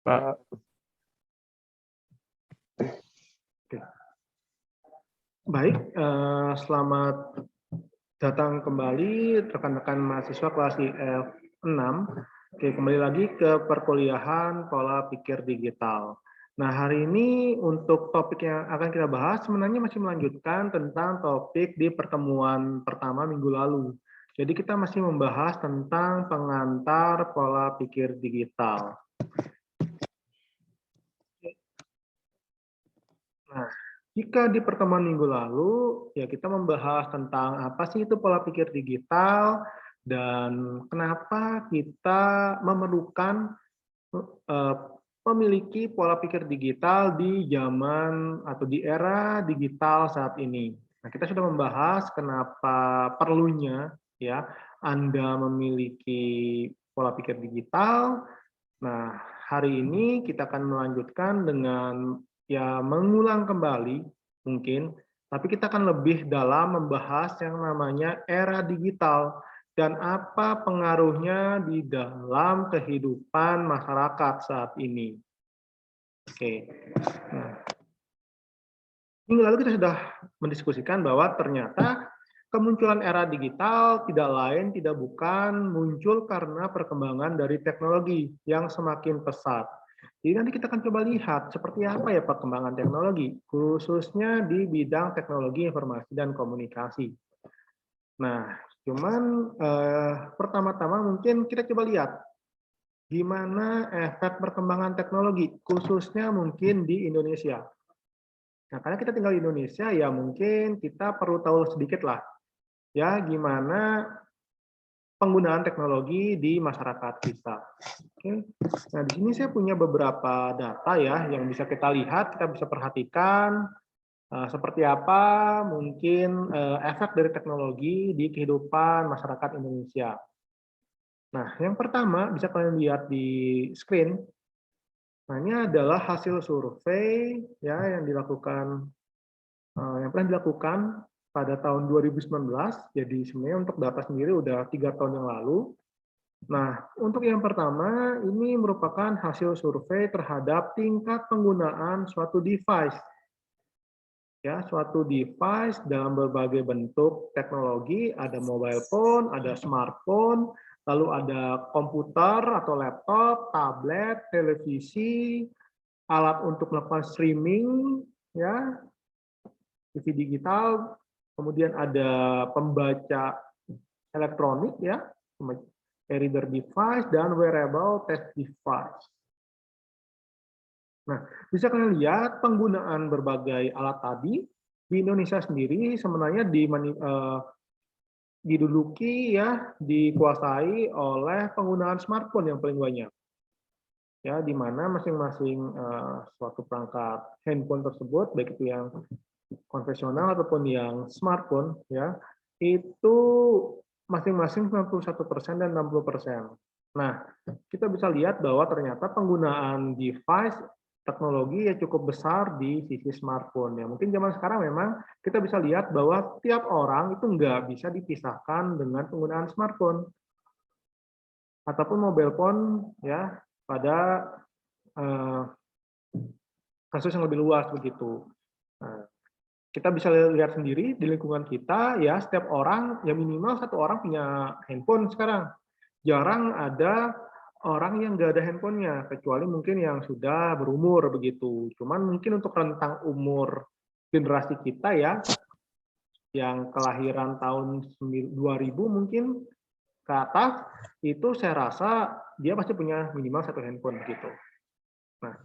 Pak. Baik, selamat datang kembali rekan-rekan mahasiswa kelas IF6. Oke, kembali lagi ke perkuliahan pola pikir digital. Nah, hari ini untuk topik yang akan kita bahas sebenarnya masih melanjutkan tentang topik di pertemuan pertama minggu lalu. Jadi kita masih membahas tentang pengantar pola pikir digital. Nah, jika di pertemuan minggu lalu, ya kita membahas tentang apa sih itu pola pikir digital dan kenapa kita memerlukan eh, memiliki pola pikir digital di zaman atau di era digital saat ini. Nah, kita sudah membahas kenapa perlunya ya Anda memiliki pola pikir digital. Nah, hari ini kita akan melanjutkan dengan ya mengulang kembali mungkin, tapi kita akan lebih dalam membahas yang namanya era digital dan apa pengaruhnya di dalam kehidupan masyarakat saat ini. Oke. Nah, minggu lalu kita sudah mendiskusikan bahwa ternyata kemunculan era digital tidak lain tidak bukan muncul karena perkembangan dari teknologi yang semakin pesat. Jadi nanti kita akan coba lihat seperti apa ya perkembangan teknologi, khususnya di bidang teknologi informasi dan komunikasi. Nah, cuman pertama-tama mungkin kita coba lihat gimana efek perkembangan teknologi, khususnya mungkin di Indonesia. Nah, karena kita tinggal di Indonesia, ya mungkin kita perlu tahu sedikit lah, ya gimana penggunaan teknologi di masyarakat kita. Oke. Nah, di sini saya punya beberapa data ya yang bisa kita lihat, kita bisa perhatikan seperti apa mungkin efek dari teknologi di kehidupan masyarakat Indonesia. Nah, yang pertama bisa kalian lihat di screen. Nah, ini adalah hasil survei ya yang dilakukan yang pernah dilakukan pada tahun 2019. Jadi sebenarnya untuk data sendiri udah 3 tahun yang lalu. Nah, untuk yang pertama, ini merupakan hasil survei terhadap tingkat penggunaan suatu device. Ya, suatu device dalam berbagai bentuk teknologi, ada mobile phone, ada smartphone, lalu ada komputer atau laptop, tablet, televisi, alat untuk melakukan streaming, ya, TV digital, kemudian ada pembaca elektronik, ya, e-reader device, dan wearable test device. Nah, bisa kalian lihat penggunaan berbagai alat tadi di Indonesia sendiri sebenarnya diduduki ya, dikuasai oleh penggunaan smartphone yang paling banyak. Ya, di mana masing-masing suatu perangkat handphone tersebut, baik itu yang konvensional ataupun yang smartphone, ya, itu masing-masing 91% dan 60%. Nah, kita bisa lihat bahwa ternyata penggunaan device teknologi ya cukup besar di sisi smartphone. Ya, mungkin zaman sekarang memang kita bisa lihat bahwa tiap orang itu nggak bisa dipisahkan dengan penggunaan smartphone ataupun mobile phone ya pada kasus yang lebih luas begitu. Nah, kita bisa lihat sendiri di lingkungan kita ya setiap orang ya minimal satu orang punya handphone sekarang. Jarang ada orang yang nggak ada handphonenya kecuali mungkin yang sudah berumur begitu. Cuman mungkin untuk rentang umur generasi kita ya yang kelahiran tahun 2000 mungkin ke atas itu saya rasa dia pasti punya minimal satu handphone begitu. Nah,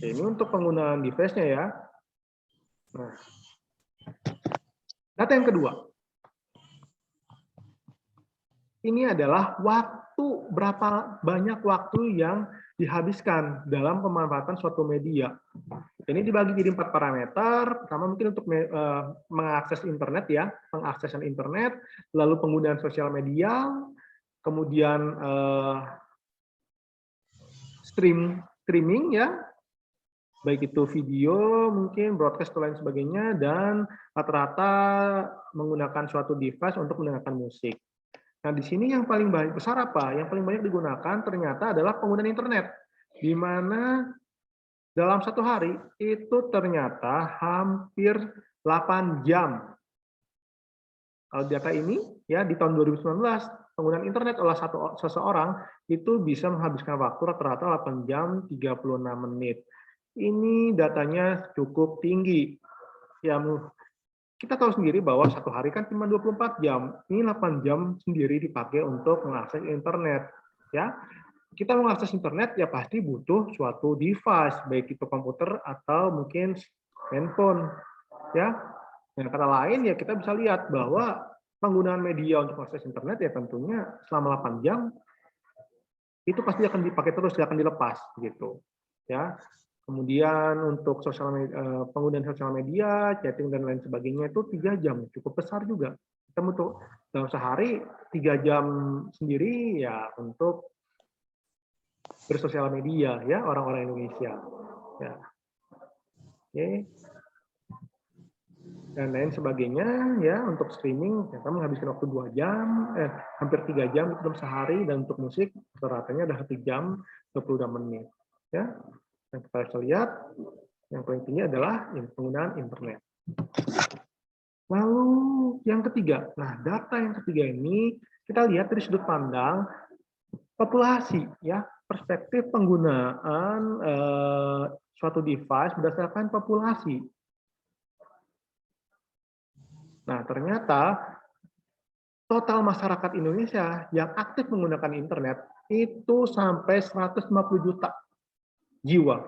ini untuk penggunaan device-nya ya. Nah, data yang kedua. Ini adalah berapa banyak waktu yang dihabiskan dalam pemanfaatan suatu media. Ini dibagi jadi 4 parameter. Pertama mungkin untuk mengakses internet ya, pengaksesan internet, lalu penggunaan sosial media, kemudian streaming ya, baik itu video, mungkin broadcast dan lain sebagainya, dan rata-rata menggunakan suatu device untuk mendengarkan musik. Nah, di sini yang paling besar apa? Yang paling banyak digunakan ternyata adalah penggunaan internet, di mana dalam satu hari itu ternyata hampir 8 jam. Kalau data ini ya di tahun 2019 penggunaan internet oleh seseorang itu bisa menghabiskan waktu rata-rata 8 jam 36 menit. Ini datanya cukup tinggi. Ya, kita tahu sendiri bahwa satu hari kan cuma 24 jam. Ini 8 jam sendiri dipakai untuk mengakses internet. Ya, kita mengakses internet ya pasti butuh suatu device, baik itu komputer atau mungkin handphone. Ya, dengan kata lain ya kita bisa lihat bahwa penggunaan media untuk akses internet ya tentunya selama 8 jam itu pasti akan dipakai terus, tidak akan dilepas gitu. Ya. Kemudian untuk penggunaan sosial media, chatting dan lain sebagainya itu 3 jam, cukup besar juga. Kita butuh dalam sehari 3 jam sendiri ya untuk bersosial media ya orang-orang Indonesia. Ya. Oke. Dan lain sebagainya ya untuk streaming kita menghabiskan waktu 2 jam hampir 3 jam dalam sehari, dan untuk musik rata-ratanya ada 1 jam 22 menit ya. Yang kita bisa lihat yang paling tinggi adalah penggunaan internet. Lalu yang ketiga, nah data yang ketiga ini kita lihat dari sudut pandang populasi ya, perspektif penggunaan suatu device berdasarkan populasi. Nah, ternyata total masyarakat Indonesia yang aktif menggunakan internet itu sampai 150 juta jiwa.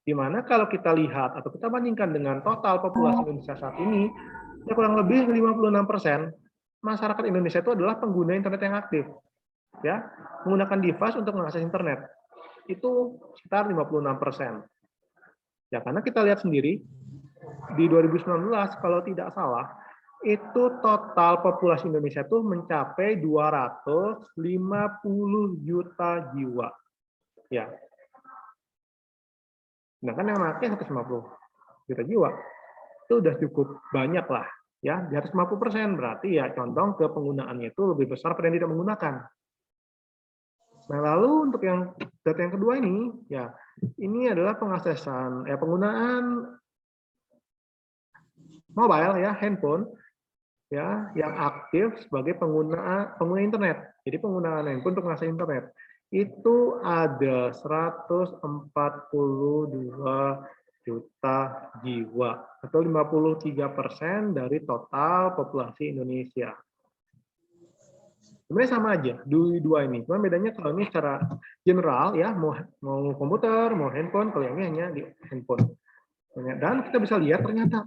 Di mana kalau kita lihat atau kita bandingkan dengan total populasi Indonesia saat ini, ya kurang lebih 56% masyarakat Indonesia itu adalah pengguna internet yang aktif. Ya, menggunakan device untuk mengakses internet. Itu sekitar 56%. Ya, karena kita lihat sendiri di 2019 kalau tidak salah itu total populasi Indonesia itu mencapai 250 juta jiwa. Ya. Nah, kan yang pakai 150 juta jiwa itu udah cukup banyak lah. Ya, di atas 50%, berarti ya condong ke penggunaannya itu lebih besar pada yang tidak menggunakan. Nah, lalu untuk yang data yang kedua ini, ya ini adalah pengaksesan penggunaan mobile ya, handphone ya yang aktif sebagai pengguna internet. Jadi penggunaan handphone untuk mengakses internet itu ada 142 juta jiwa atau 53% dari total populasi Indonesia. Sebenarnya sama aja dua ini, cuma bedanya kalau ini secara general ya, mau komputer, mau handphone, kalau yang ini hanya di handphone. Dan kita bisa lihat ternyata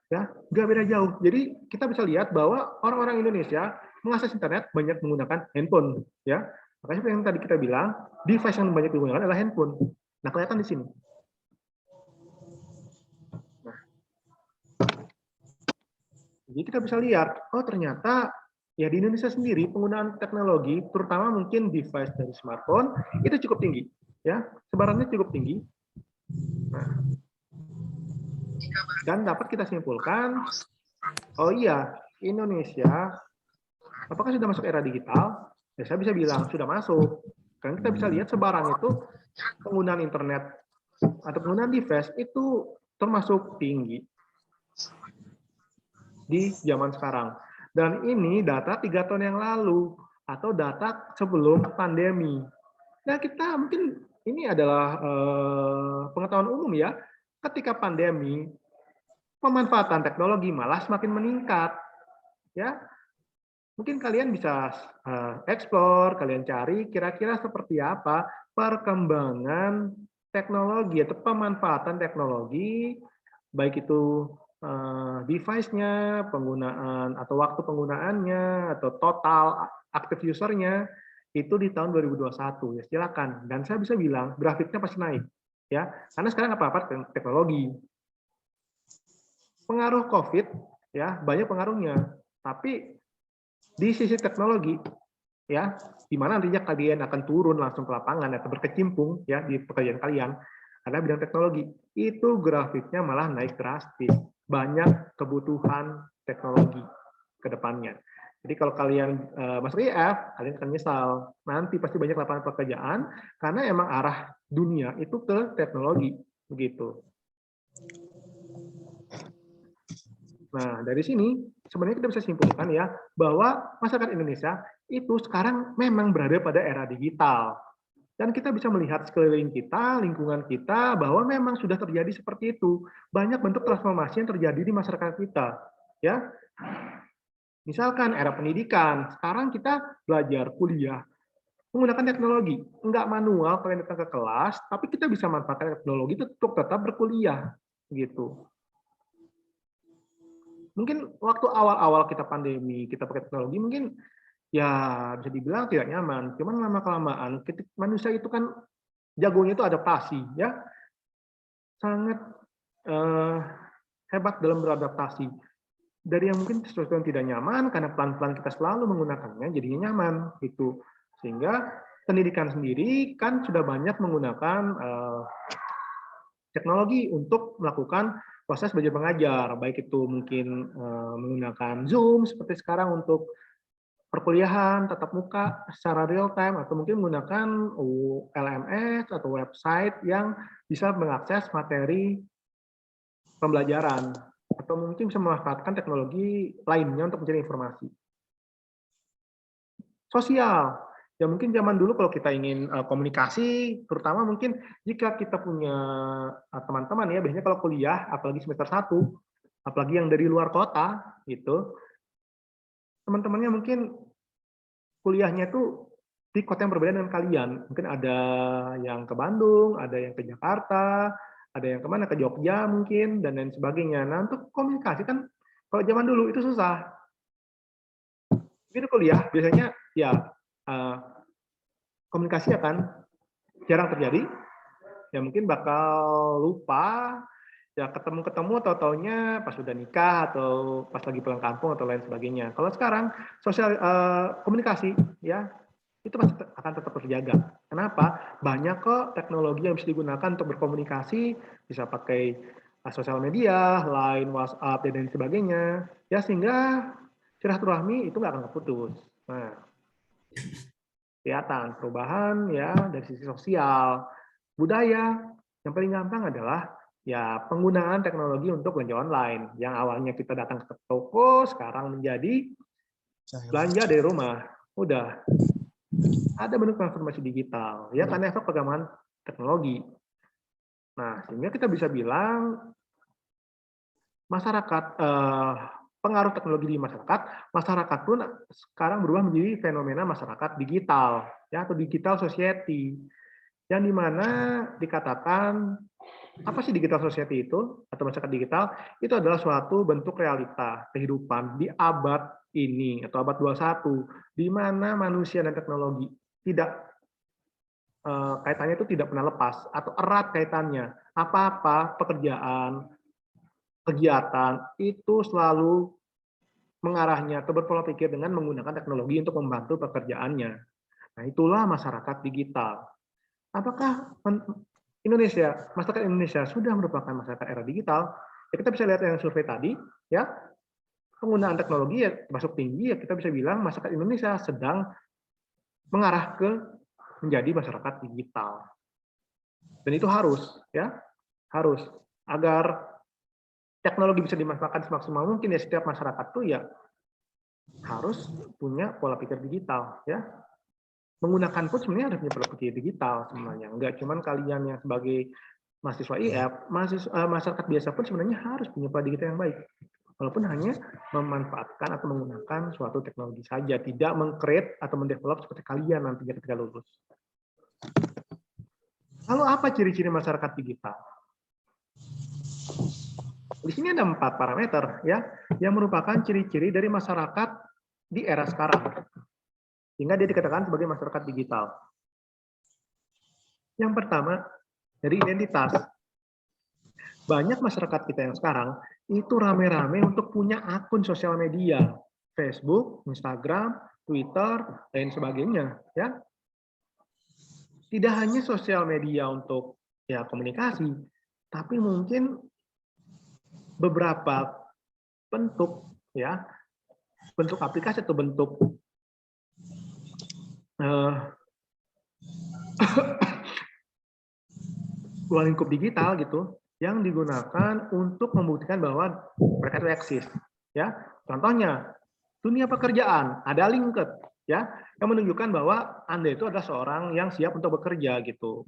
ya nggak beda jauh. Jadi kita bisa lihat bahwa orang-orang Indonesia mengakses internet banyak menggunakan handphone, ya. Makanya seperti yang tadi kita bilang, device yang banyak digunakan adalah handphone. Nah, kelihatan di sini. Nah, jadi kita bisa lihat, oh ternyata ya di Indonesia sendiri penggunaan teknologi, terutama mungkin device dari smartphone itu cukup tinggi, ya. Sebarannya cukup tinggi. Nah, dan dapat kita simpulkan, oh iya, Indonesia apakah sudah masuk era digital? Ya, saya bisa bilang sudah masuk. Karena kita bisa lihat sebaran itu penggunaan internet atau penggunaan device itu termasuk tinggi di zaman sekarang. Dan ini data 3 tahun yang lalu atau data sebelum pandemi. Nah, kita mungkin ini adalah pengetahuan umum ya. Ketika pandemi, pemanfaatan teknologi malah semakin meningkat. Ya, mungkin kalian bisa explore, kalian cari kira-kira seperti apa perkembangan teknologi atau pemanfaatan teknologi, baik itu device-nya, penggunaan atau waktu penggunaannya, atau total active user-nya, itu di tahun 2021. Ya, silakan. Dan saya bisa bilang grafiknya pasti naik. Ya, karena sekarang apa-apa teknologi. Pengaruh COVID, ya banyak pengaruhnya. Tapi di sisi teknologi, ya, di mana nantinya kalian akan turun langsung ke lapangan atau berkecimpung ya di pekerjaan kalian, karena bidang teknologi itu grafiknya malah naik drastis, banyak kebutuhan teknologi ke depannya. Jadi kalau kalian masuk IF, kalian akan nyesal. Nanti pasti banyak lapangan pekerjaan karena emang arah dunia itu ke teknologi, begitu. Nah, dari sini sebenarnya kita bisa simpulkan ya bahwa masyarakat Indonesia itu sekarang memang berada pada era digital. Dan kita bisa melihat sekeliling kita, lingkungan kita, bahwa memang sudah terjadi seperti itu. Banyak bentuk transformasi yang terjadi di masyarakat kita. Ya, misalkan era pendidikan, sekarang kita belajar kuliah menggunakan teknologi, enggak manual kalian datang ke kelas, tapi kita bisa manfaatkan teknologi untuk tetap berkuliah, gitu. Mungkin waktu awal-awal kita pandemi, kita pakai teknologi, mungkin ya bisa dibilang tidak nyaman. Cuman lama-kelamaan, manusia itu kan jagonya itu adaptasi, ya sangat hebat dalam beradaptasi. Dari yang mungkin sesuatu yang tidak nyaman, karena pelan-pelan kita selalu menggunakannya, jadinya nyaman gitu. Sehingga pendidikan sendiri kan sudah banyak menggunakan teknologi untuk melakukan proses belajar mengajar, baik itu mungkin menggunakan Zoom seperti sekarang untuk perkuliahan tatap muka secara real time, atau mungkin menggunakan LMS atau website yang bisa mengakses materi pembelajaran, atau mungkin bisa memanfaatkan teknologi lainnya untuk mencari informasi. Sosial, ya mungkin zaman dulu kalau kita ingin komunikasi, terutama mungkin jika kita punya teman-teman ya, biasanya kalau kuliah, apalagi semester 1, apalagi yang dari luar kota, gitu, teman-temannya mungkin kuliahnya itu di kota yang berbeda dengan kalian. Mungkin ada yang ke Bandung, ada yang ke Jakarta, ada yang kemana, ke Jogja mungkin, dan lain sebagainya. Nah, untuk komunikasi kan, kalau zaman dulu itu susah. Begitu kuliah, biasanya ya komunikasi akan jarang terjadi, ya mungkin bakal lupa, ya ketemu-ketemu atau taunya pas sudah nikah atau pas lagi pulang kampung atau lain sebagainya. Kalau sekarang sosial komunikasi ya itu pasti akan tetap terjaga. Kenapa? Banyak kok teknologi yang bisa digunakan untuk berkomunikasi, bisa pakai sosial media, Line, WhatsApp, dan lain sebagainya. Ya sehingga silaturahmi itu nggak akan terputus. Nah, kelihatan perubahan ya dari sisi sosial, budaya. Yang paling gampang adalah ya penggunaan teknologi untuk belanja online. Yang awalnya kita datang ke toko, sekarang menjadi belanja dari rumah. Udah ada bentuk transformasi digital ya karena efek perkembangan teknologi. Nah, sehingga kita bisa bilang masyarakat pengaruh teknologi di masyarakat pun sekarang berubah menjadi fenomena masyarakat digital ya, atau digital society, yang dimana dikatakan apa sih digital society itu atau masyarakat digital itu adalah suatu bentuk realita kehidupan di abad ini atau abad 21 di mana manusia dan teknologi tidak kaitannya itu tidak pernah lepas atau erat kaitannya. Apa-apa pekerjaan, kegiatan itu selalu mengarahnya atau berpola pikir dengan menggunakan teknologi untuk membantu pekerjaannya. Nah, itulah masyarakat digital. Apakah Indonesia, masyarakat Indonesia sudah merupakan masyarakat era digital? Ya, kita bisa lihat yang survei tadi, ya penggunaan teknologi ya masuk tinggi, ya kita bisa bilang masyarakat Indonesia sedang mengarah ke menjadi masyarakat digital. Dan itu harus, ya harus agar teknologi bisa dimanfaatkan semaksimal mungkin ya setiap masyarakat tuh ya harus punya pola pikir digital, ya. Menggunakan pun sebenarnya harus punya pola pikir digital sebenarnya. Enggak cuman kalian yang sebagai mahasiswa IF, masyarakat biasa pun sebenarnya harus punya pola digital yang baik. Walaupun hanya memanfaatkan atau menggunakan suatu teknologi saja, tidak meng-create atau mendevelop seperti kalian nantinya ketika lulus. Lalu apa ciri-ciri masyarakat digital? Di sini ada 4 parameter ya yang merupakan ciri-ciri dari masyarakat di era sekarang. Sehingga dia dikatakan sebagai masyarakat digital. Yang pertama, dari identitas. Banyak masyarakat kita yang sekarang itu rame-rame untuk punya akun sosial media, Facebook, Instagram, Twitter, dan sebagainya, ya. Tidak hanya sosial media untuk ya komunikasi, tapi mungkin beberapa bentuk ya bentuk aplikasi atau bentuk ruang lingkup digital gitu yang digunakan untuk membuktikan bahwa mereka itu eksis. Ya, contohnya dunia pekerjaan ada LinkedIn ya yang menunjukkan bahwa Anda itu adalah seorang yang siap untuk bekerja gitu.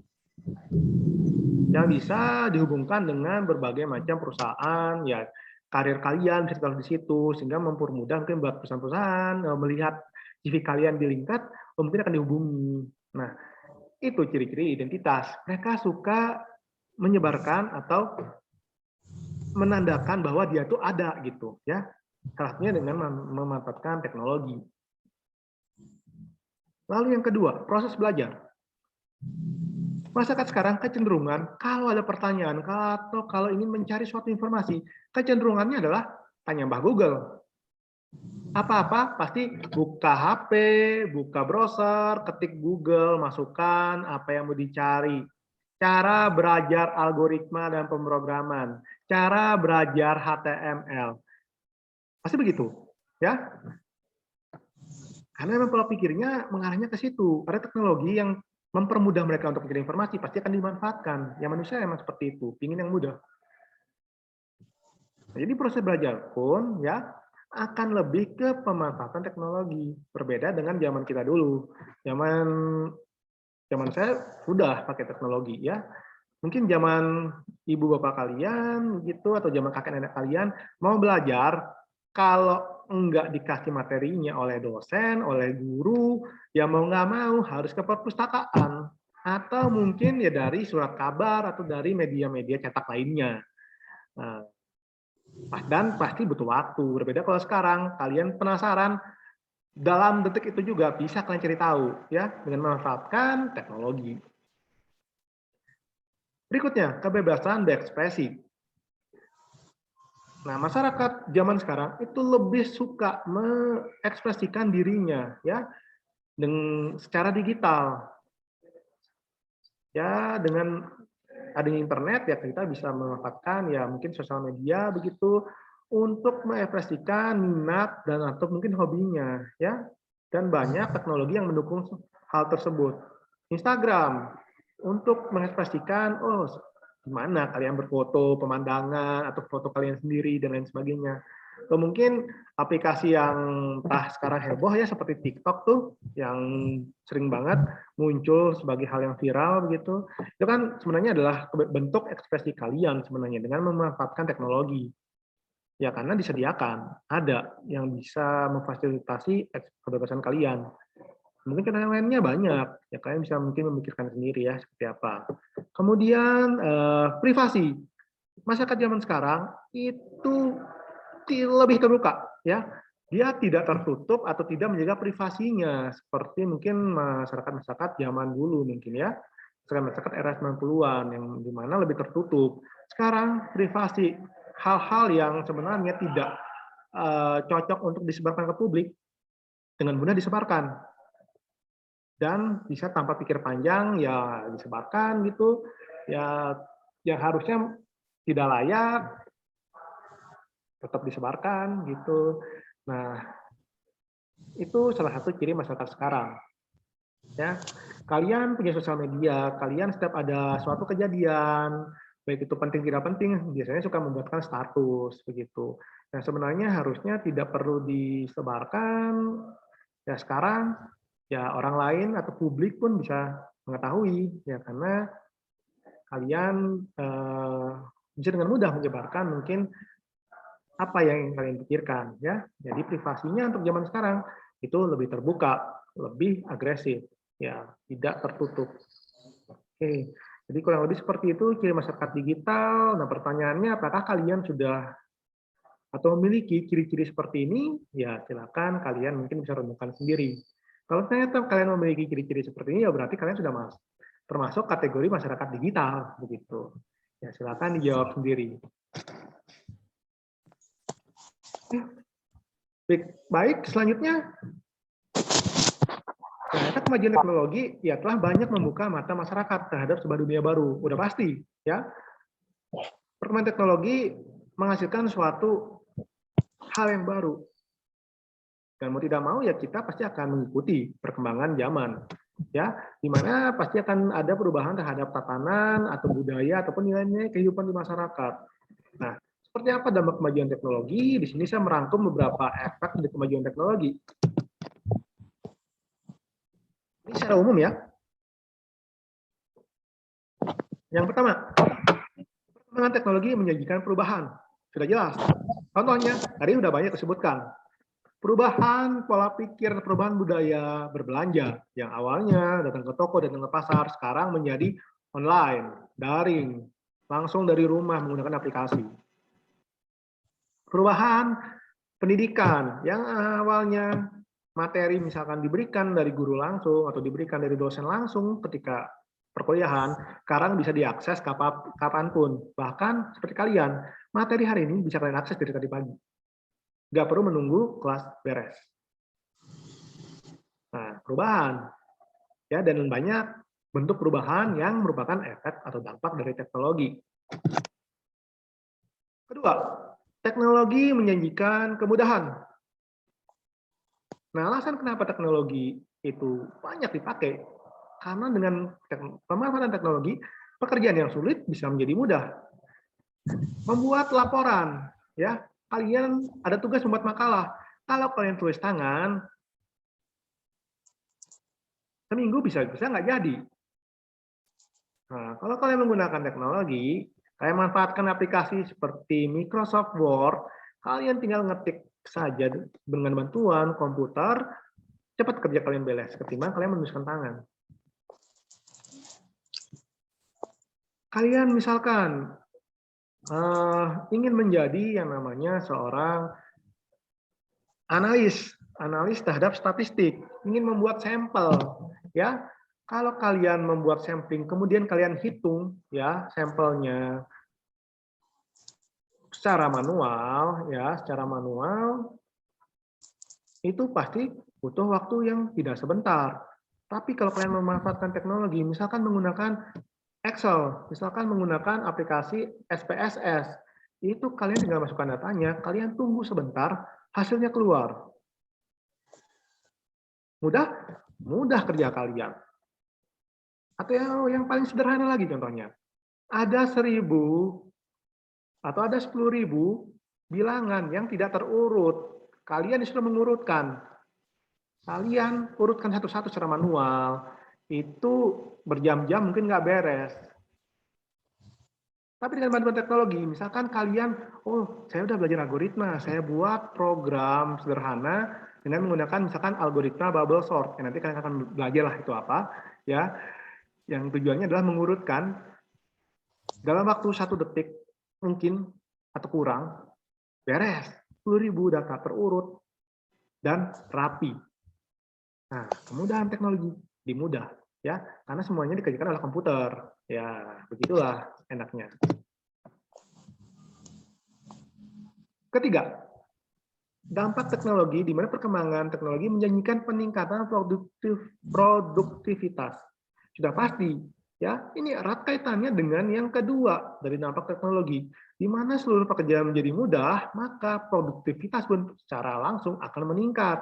Yang bisa dihubungkan dengan berbagai macam perusahaan ya karir kalian bisa ditaruh di situ sehingga mempermudah mungkin buat perusahaan-perusahaan melihat CV kalian di LinkedIn mungkin akan dihubungi. Nah, itu ciri-ciri identitas. Mereka suka menyebarkan atau menandakan bahwa dia tuh ada gitu ya. Salah satunya dengan memanfaatkan teknologi. Lalu yang kedua, proses belajar. Masyarakat sekarang kecenderungan kalau ada pertanyaan atau kalau ingin mencari suatu informasi, kecenderungannya adalah tanya Mbah Google. Apa-apa pasti buka HP, buka browser, ketik Google, masukkan apa yang mau dicari. Cara belajar algoritma dan pemrograman, cara belajar HTML. Pasti begitu, ya. Karena memang pola pikirnya mengarahnya ke situ. Ada teknologi yang mempermudah mereka untuk mencari informasi, pasti akan dimanfaatkan. Yang manusia memang seperti itu, ingin yang mudah. Nah, jadi proses belajar pun ya akan lebih ke pemanfaatan teknologi. Berbeda dengan zaman kita dulu. Zaman saya sudah pakai teknologi ya. Mungkin zaman ibu bapak kalian gitu atau zaman kakek nenek kalian mau belajar kalau enggak dikasih materinya oleh dosen, oleh guru, ya mau nggak mau harus ke perpustakaan atau mungkin ya dari surat kabar atau dari media-media cetak lainnya. Nah, dan pasti butuh waktu. Berbeda kalau sekarang kalian penasaran, dalam detik itu juga bisa kalian cari tahu ya dengan memanfaatkan teknologi. Berikutnya, kebebasan berekspresi. Nah, masyarakat zaman sekarang itu lebih suka mengekspresikan dirinya ya dengan secara digital. Ya, dengan adanya internet ya kita bisa memanfaatkan ya mungkin sosial media begitu untuk mengekspresikan minat dan atau mungkin hobinya ya. Dan banyak teknologi yang mendukung hal tersebut. Instagram untuk mengekspresikan gimana kalian berfoto pemandangan atau foto kalian sendiri dan lain sebagainya. Atau mungkin aplikasi yang sekarang heboh ya seperti TikTok tuh yang sering banget muncul sebagai hal yang viral begitu. Itu kan sebenarnya adalah bentuk ekspresi kalian sebenarnya dengan memanfaatkan teknologi. Ya karena disediakan, ada yang bisa memfasilitasi kebebasan kalian. Mungkin yang lainnya banyak, ya kalian bisa mungkin memikirkan sendiri ya seperti apa. Kemudian privasi. Masyarakat zaman sekarang itu lebih terbuka, ya. Dia tidak tertutup atau tidak menjaga privasinya seperti mungkin masyarakat zaman dulu mungkin ya. Masyarakat era 90-an yang dimana lebih tertutup. Sekarang privasi hal-hal yang sebenarnya tidak cocok untuk disebarkan ke publik dengan mudah disebarkan dan bisa tanpa pikir panjang ya disebarkan gitu ya yang harusnya tidak layak tetap disebarkan gitu. Nah, itu salah satu ciri masyarakat sekarang. Ya, kalian punya sosial media, kalian setiap ada suatu kejadian, baik itu penting tidak penting, biasanya suka membuatkan status begitu. Nah, sebenarnya harusnya tidak perlu disebarkan. Ya sekarang ya orang lain atau publik pun bisa mengetahui ya karena kalian bisa dengan mudah menyebarkan mungkin apa yang kalian pikirkan ya. Jadi privasinya untuk zaman sekarang itu lebih terbuka, lebih agresif, ya tidak tertutup. Oke, jadi kurang lebih seperti itu ciri masyarakat digital. Nah pertanyaannya apakah kalian sudah atau memiliki ciri-ciri seperti ini? Ya silakan kalian mungkin bisa renungkan sendiri. Kalau ternyata kalian memiliki ciri-ciri seperti ini ya berarti kalian sudah termasuk kategori masyarakat digital begitu. Ya silakan dijawab sendiri. Baik, selanjutnya, ternyata kemajuan teknologi ya telah banyak membuka mata masyarakat terhadap sebuah dunia baru. Udah pasti, ya. Perkembangan teknologi menghasilkan suatu hal yang baru. Dan mau tidak mau ya kita pasti akan mengikuti perkembangan zaman. Ya, di mana pasti akan ada perubahan terhadap tatanan atau budaya ataupun nilai-nilai kehidupan di masyarakat. Nah, seperti apa dampak kemajuan teknologi? Di sini saya merangkum beberapa efek dari kemajuan teknologi. Ini secara umum ya. Yang pertama, perkembangan teknologi menjanjikan perubahan. Sudah jelas. Contohnya, tadi sudah banyak disebutkan. Perubahan pola pikir, perubahan budaya berbelanja. Yang awalnya datang ke toko, datang ke pasar, sekarang menjadi online, daring, langsung dari rumah menggunakan aplikasi. Perubahan pendidikan, yang awalnya materi misalkan diberikan dari guru langsung atau diberikan dari dosen langsung ketika perkuliahan, sekarang bisa diakses kapanpun. Bahkan seperti kalian, materi hari ini bisa kalian akses dari tadi pagi. Nggak perlu menunggu kelas beres. Nah, perubahan. Ya, dan banyak bentuk perubahan yang merupakan efek atau dampak dari teknologi. Kedua, teknologi menjanjikan kemudahan. Nah, alasan kenapa teknologi itu banyak dipakai, karena dengan pemanfaatan teknologi, pekerjaan yang sulit bisa menjadi mudah. Membuat laporan, ya, kalian ada tugas membuat makalah. Kalau kalian tulis tangan, seminggu bisa nggak jadi. Nah, kalau kalian menggunakan teknologi, kalian manfaatkan aplikasi seperti Microsoft Word, kalian tinggal ngetik saja dengan bantuan komputer, cepat kerja kalian beres, ketimbang kalian menuliskan tangan. Kalian misalkan ingin menjadi yang namanya seorang analis terhadap statistik, ingin membuat sampel, ya. Kalau kalian membuat sampling, kemudian kalian hitung, ya, sampelnya secara manual, ya, secara manual, itu pasti butuh waktu yang tidak sebentar. Tapi kalau kalian memanfaatkan teknologi, misalkan menggunakan Excel, misalkan menggunakan aplikasi SPSS, itu kalian tinggal masukkan datanya, kalian tunggu sebentar, hasilnya keluar. Mudah? Mudah kerja kalian. Atau yang paling sederhana lagi contohnya, ada 1.000 atau ada 10.000 bilangan yang tidak terurut. Kalian disuruh mengurutkan. Kalian urutkan satu-satu secara manual. Itu berjam-jam mungkin nggak beres. Tapi dengan bantuan teknologi, misalkan kalian, oh saya udah belajar algoritma, saya buat program sederhana dengan menggunakan misalkan algoritma bubble sort. Ya, nanti kalian akan belajar lah itu apa, ya. Yang tujuannya adalah mengurutkan dalam waktu 1 detik mungkin atau kurang, beres. 10.000 data terurut dan rapi. Nah, kemudahan teknologi dimudah, ya, karena semuanya dikerjakan oleh komputer. Ya, begitulah enaknya. Ketiga, dampak teknologi di mana perkembangan teknologi menjanjikan peningkatan produktivitas. Sudah pasti, ya. Ini erat kaitannya dengan yang kedua dari dampak teknologi, di mana seluruh pekerjaan menjadi mudah, maka produktivitas pun secara langsung akan meningkat.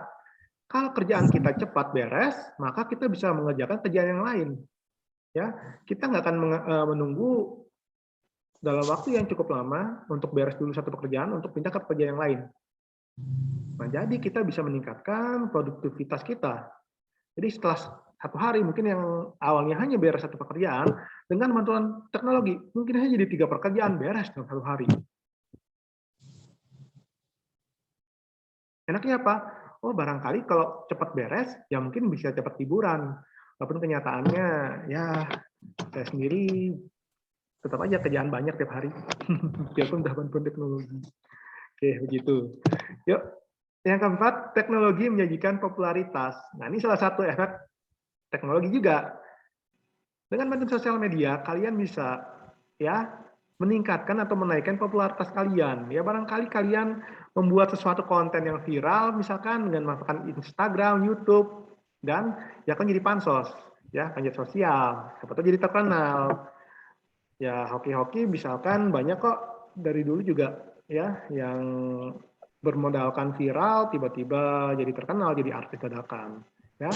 Kalau kerjaan kita cepat beres, maka kita bisa mengerjakan kerjaan yang lain. Ya, kita nggak akan menunggu dalam waktu yang cukup lama untuk beres dulu satu pekerjaan untuk pindah ke pekerjaan yang lain. Nah, jadi kita bisa meningkatkan produktivitas kita. Jadi setelah 1 hari mungkin yang awalnya hanya beres 1 pekerjaan, dengan bantuan teknologi mungkin hanya jadi 3 pekerjaan beres dalam 1 hari. Enaknya apa? Oh, barangkali kalau cepat beres, ya mungkin bisa cepat liburan. Walaupun kenyataannya, ya saya sendiri tetap aja kerjaan banyak tiap hari. Biarpun udah bantuan teknologi. Oke, begitu. Yuk, yang keempat, teknologi menjanjikan popularitas. Nah, ini salah satu efek teknologi juga. Dengan bantuan sosial media, kalian bisa ya meningkatkan atau menaikkan popularitas kalian. Ya, barangkali kalian membuat sesuatu konten yang viral, misalkan dengan menggunakan Instagram, YouTube, dan ya akan jadi pansos, ya panjat sosial, siapa tahu jadi terkenal. Ya, hoki-hoki misalkan banyak kok dari dulu juga ya yang bermodalkan viral, tiba-tiba jadi terkenal, jadi artis dadakan. Ya,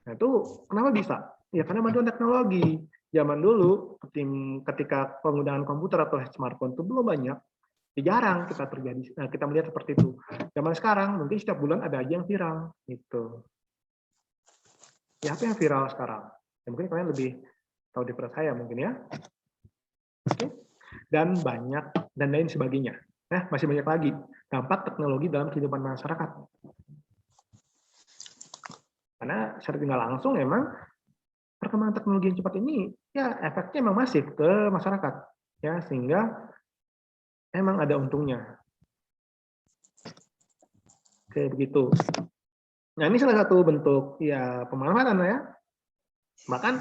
nah itu kenapa bisa? Ya karena bantuan teknologi. Zaman dulu, ketika penggunaan komputer atau smartphone itu belum banyak, ya jarang kita melihat seperti itu. Zaman sekarang mungkin setiap bulan ada aja yang viral, gitu. Ya apa yang viral sekarang? Ya, mungkin kalian lebih tahu daripada saya mungkin ya. Oke. Dan banyak dan lain sebagainya. Nah, masih banyak lagi dampak teknologi dalam kehidupan masyarakat. Karena secara tidak langsung memang perkembangan teknologi yang cepat ini ya efeknya memang masif ke masyarakat ya, sehingga emang ada untungnya. Oke, begitu. Nah, ini salah satu bentuk ya pemanfaatan ya. Bahkan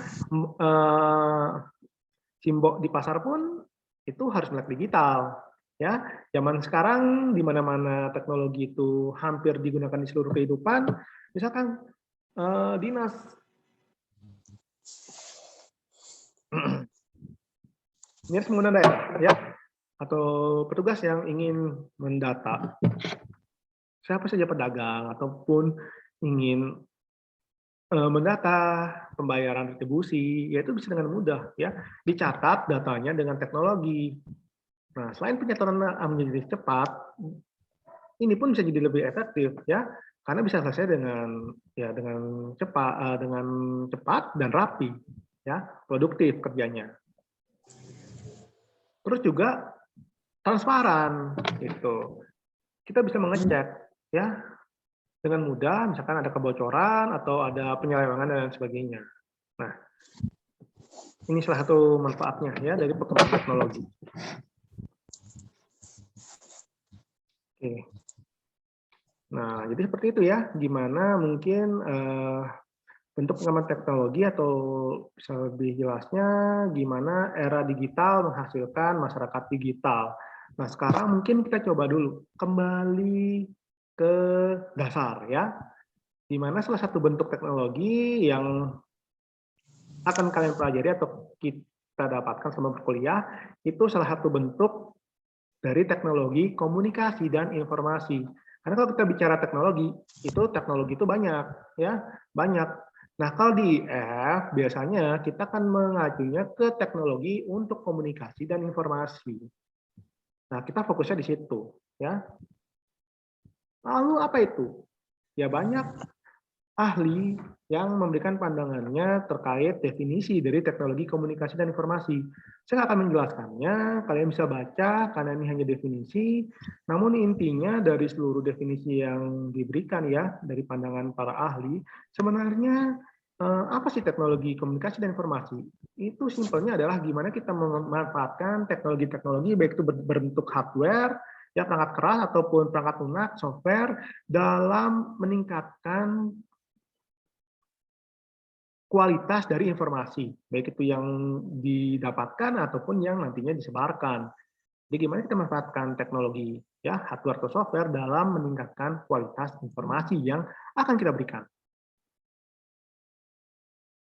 simbol di pasar pun itu harus melek digital ya. Zaman sekarang di mana-mana teknologi itu hampir digunakan di seluruh kehidupan. Misalkan dinas dinas penggunaan daerah ya, atau petugas yang ingin mendata siapa saja pedagang ataupun ingin mendata pembayaran retribusi, yaitu bisa dengan mudah ya dicatat datanya dengan teknologi. Nah, selain pencatatan menjadi cepat, ini pun bisa jadi lebih efektif ya, karena bisa selesai dengan cepat dan rapi ya, produktif kerjanya. Terus juga transparan gitu. Kita bisa mengecek ya dengan mudah, misalkan ada kebocoran atau ada penyelewengan dan lain sebagainya. Nah, ini salah satu manfaatnya ya dari perkembangan teknologi. Oke. Nah, jadi seperti itu ya, gimana mungkin bentuk pengembangan teknologi atau bisa lebih jelasnya gimana era digital menghasilkan masyarakat digital. Nah, sekarang mungkin kita coba dulu kembali ke dasar ya, di mana salah satu bentuk teknologi yang akan kalian pelajari atau kita dapatkan selama berkuliah itu salah satu bentuk dari teknologi komunikasi dan informasi. Karena kalau kita bicara teknologi itu banyak ya, banyak. Nah, kalau di IF biasanya kita akan mengajunya ke teknologi untuk komunikasi dan informasi. Nah, kita fokusnya di situ ya. Lalu apa itu? Ya banyak ahli yang memberikan pandangannya terkait definisi dari teknologi komunikasi dan informasi. Saya akan menjelaskannya, kalian bisa baca karena ini hanya definisi, namun intinya dari seluruh definisi yang diberikan ya, dari pandangan para ahli, sebenarnya apa sih teknologi komunikasi dan informasi? Itu simpelnya adalah gimana kita memanfaatkan teknologi-teknologi, baik itu berbentuk hardware, ya perangkat keras ataupun perangkat lunak, software, dalam meningkatkan kualitas dari informasi, baik itu yang didapatkan ataupun yang nantinya disebarkan. Jadi gimana kita memanfaatkan teknologi ya hardware atau software dalam meningkatkan kualitas informasi yang akan kita berikan.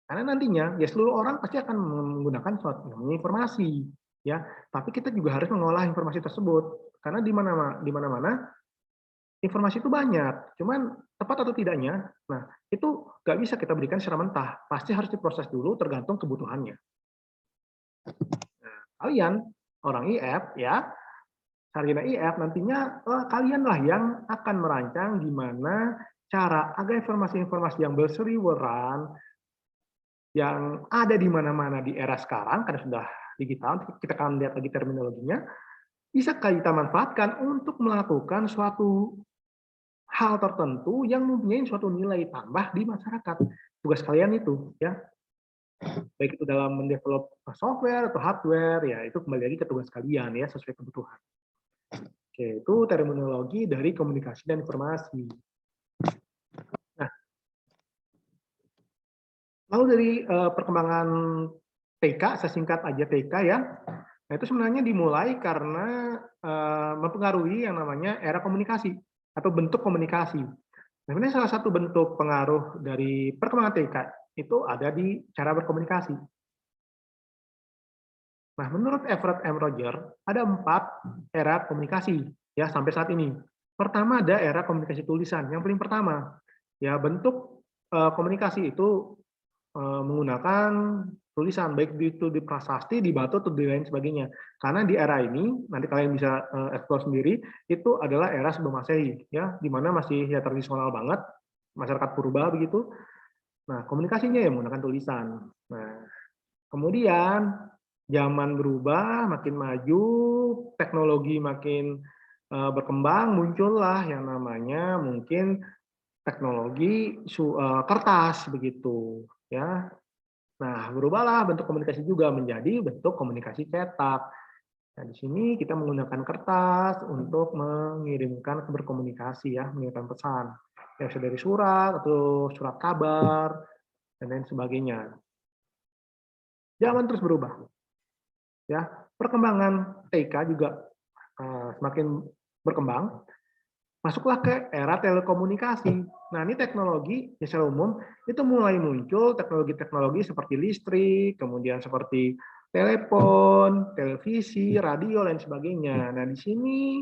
Karena nantinya ya seluruh orang pasti akan menggunakan suatu informasi ya, tapi kita juga harus mengolah informasi tersebut karena di mana-mana informasi itu banyak, cuman tepat atau tidaknya, nah itu nggak bisa kita berikan secara mentah, pasti harus diproses dulu tergantung kebutuhannya. Nah, kalian orang IF ya, sarjana IF nantinya kalianlah yang akan merancang gimana cara agar informasi-informasi yang berseliweran, yang ada di mana-mana di era sekarang karena sudah digital, kita akan lihat lagi terminologinya, bisa kita manfaatkan untuk melakukan suatu hal tertentu yang mempunyai suatu nilai tambah di masyarakat. Tugas kalian itu ya, baik itu dalam mendevelop software atau hardware ya, itu kembali lagi ke tugas kalian ya, sesuai kebutuhan. Oke, itu terminologi dari komunikasi dan informasi. Nah, lalu dari perkembangan TK, saya singkat aja TK ya. Nah, itu sebenarnya dimulai karena mempengaruhi yang namanya era komunikasi atau bentuk komunikasi. Nah, ini salah satu bentuk pengaruh dari perkembangan TK itu ada di cara berkomunikasi. Nah, menurut Everett M. Roger, ada 4 era komunikasi ya sampai saat ini. Pertama ada era komunikasi tulisan. Yang paling pertama, ya bentuk komunikasi itu menggunakan tulisan, baik itu di prasasti, di batu, atau di lain sebagainya. Karena di era ini, nanti kalian bisa explore sendiri, itu adalah era sebelum Masehi, ya, di mana masih ya tradisional banget, masyarakat purba begitu. Nah, komunikasinya ya menggunakan tulisan. Nah, kemudian zaman berubah, makin maju, teknologi makin berkembang, muncullah yang namanya mungkin teknologi kertas begitu, ya. Nah, berubahlah bentuk komunikasi juga menjadi bentuk komunikasi cetak. Nah, di sini kita menggunakan kertas untuk mengirimkan berkomunikasi, ya, mengirimkan pesan. Ya, bisa dari surat atau surat kabar dan lain sebagainya. Zaman terus berubah, ya. Perkembangan TK juga semakin berkembang. Masuklah ke era telekomunikasi. Nah, ini teknologi ya secara umum itu mulai muncul teknologi-teknologi seperti listrik, kemudian seperti telepon, televisi, radio, dan sebagainya. Nah, di sini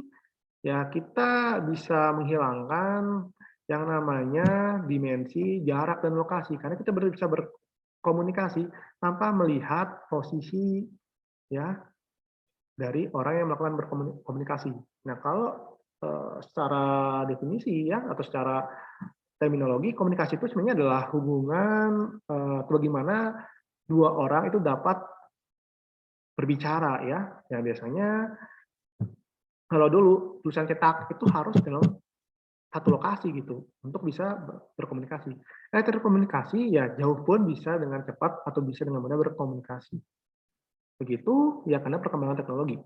ya kita bisa menghilangkan yang namanya dimensi jarak dan lokasi, karena kita bisa berkomunikasi tanpa melihat posisi, ya, dari orang yang melakukan berkomunikasi. Nah, kalau secara definisi, ya, atau secara terminologi, komunikasi itu sebenarnya adalah hubungan bagaimana dua orang itu dapat berbicara, ya. Yang biasanya kalau dulu tulisan cetak itu harus dalam satu lokasi gitu untuk bisa berkomunikasi. Terkomunikasi ya jauh pun bisa dengan cepat atau bisa dengan mudah berkomunikasi. Begitu ya karena perkembangan teknologi.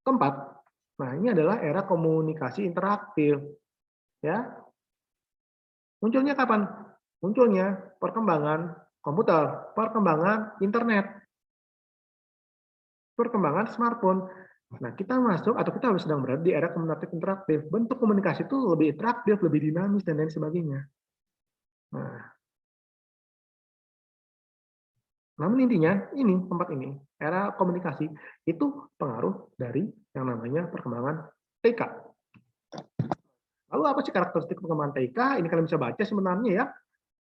Keempat, nah ini adalah era komunikasi interaktif, ya. Munculnya kapan? Munculnya perkembangan komputer, perkembangan internet, perkembangan smartphone. Nah, kita masuk atau kita sedang berada di era komunikatif interaktif. Bentuk komunikasi itu lebih interaktif, lebih dinamis, dan lain sebagainya. Nah, namun intinya ini tempat ini, era komunikasi itu pengaruh dari yang namanya perkembangan TK. Lalu apa sih karakteristik perkembangan TK? Ini kalian bisa baca sebenarnya, ya.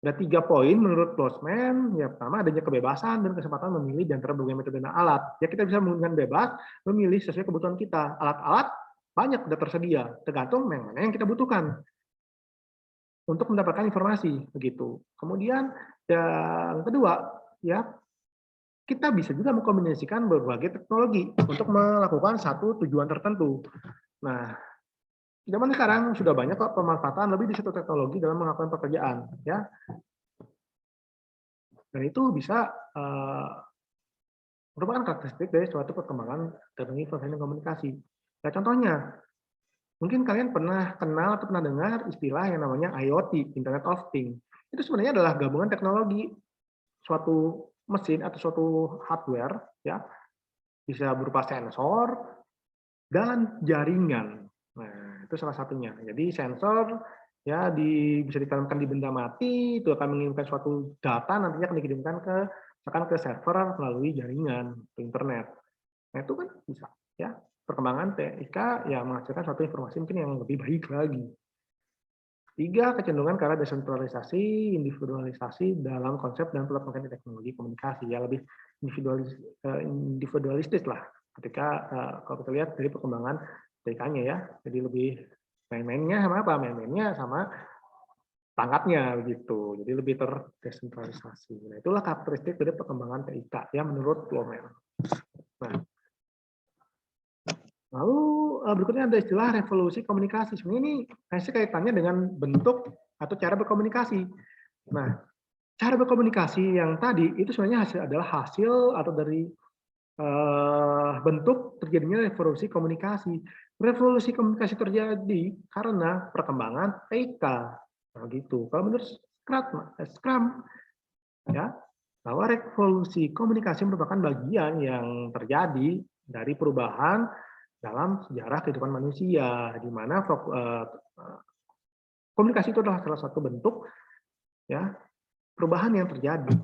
Ada 3 poin menurut Closman. Ya, pertama adanya kebebasan dan kesempatan memilih di antara berbagai metode dan alat. Ya, kita bisa menggunakan bebas memilih sesuai kebutuhan kita. Alat-alat banyak sudah tersedia, tergantung yang mana yang kita butuhkan untuk mendapatkan informasi begitu. Kemudian yang kedua, ya, kita bisa juga mengkombinasikan berbagai teknologi untuk melakukan satu tujuan tertentu. Nah, zaman sekarang sudah banyak kok pemanfaatan lebih di satu teknologi dalam melakukan pekerjaan, ya. Dan itu bisa merupakan karakteristik dari suatu perkembangan teknologi informasi dan komunikasi. Nah, contohnya, mungkin kalian pernah kenal atau pernah dengar istilah yang namanya IoT, Internet of Things. Itu sebenarnya adalah gabungan teknologi suatu mesin atau suatu hardware, ya, bisa berupa sensor dan jaringan. Nah, itu salah satunya. Jadi sensor ya bisa ditanamkan di benda mati, itu akan mengirimkan suatu data, nantinya akan dikirimkan ke server melalui jaringan ke internet. Nah, itu kan bisa, ya. Perkembangan TIK ya menghasilkan suatu informasi mungkin yang lebih baik lagi. 3, kecenderungan karena desentralisasi, individualisasi dalam konsep dan pelatihan teknologi komunikasi, ya lebih individualistis lah ketika kalau kita lihat dari perkembangan TIK-nya, ya. Jadi lebih main-mainnya sama apa? Main-mainnya sama tangkapnya begitu. Jadi lebih terdesentralisasi. Nah, itulah karakteristik dari perkembangan TIK ya menurut Plomer. Nah, lalu berikutnya ada istilah revolusi komunikasi. Sebenarnya ini kaitannya dengan bentuk atau cara berkomunikasi. Nah, cara berkomunikasi yang tadi itu sebenarnya adalah hasil atau dari bentuk terjadinya revolusi komunikasi. Revolusi komunikasi terjadi karena perkembangan TIK. Nah, gitu. Kalau menurut Scrum, ya, bahwa revolusi komunikasi merupakan bagian yang terjadi dari perubahan dalam sejarah kehidupan manusia, di mana komunikasi itu adalah salah satu bentuk, ya, perubahan yang terjadi.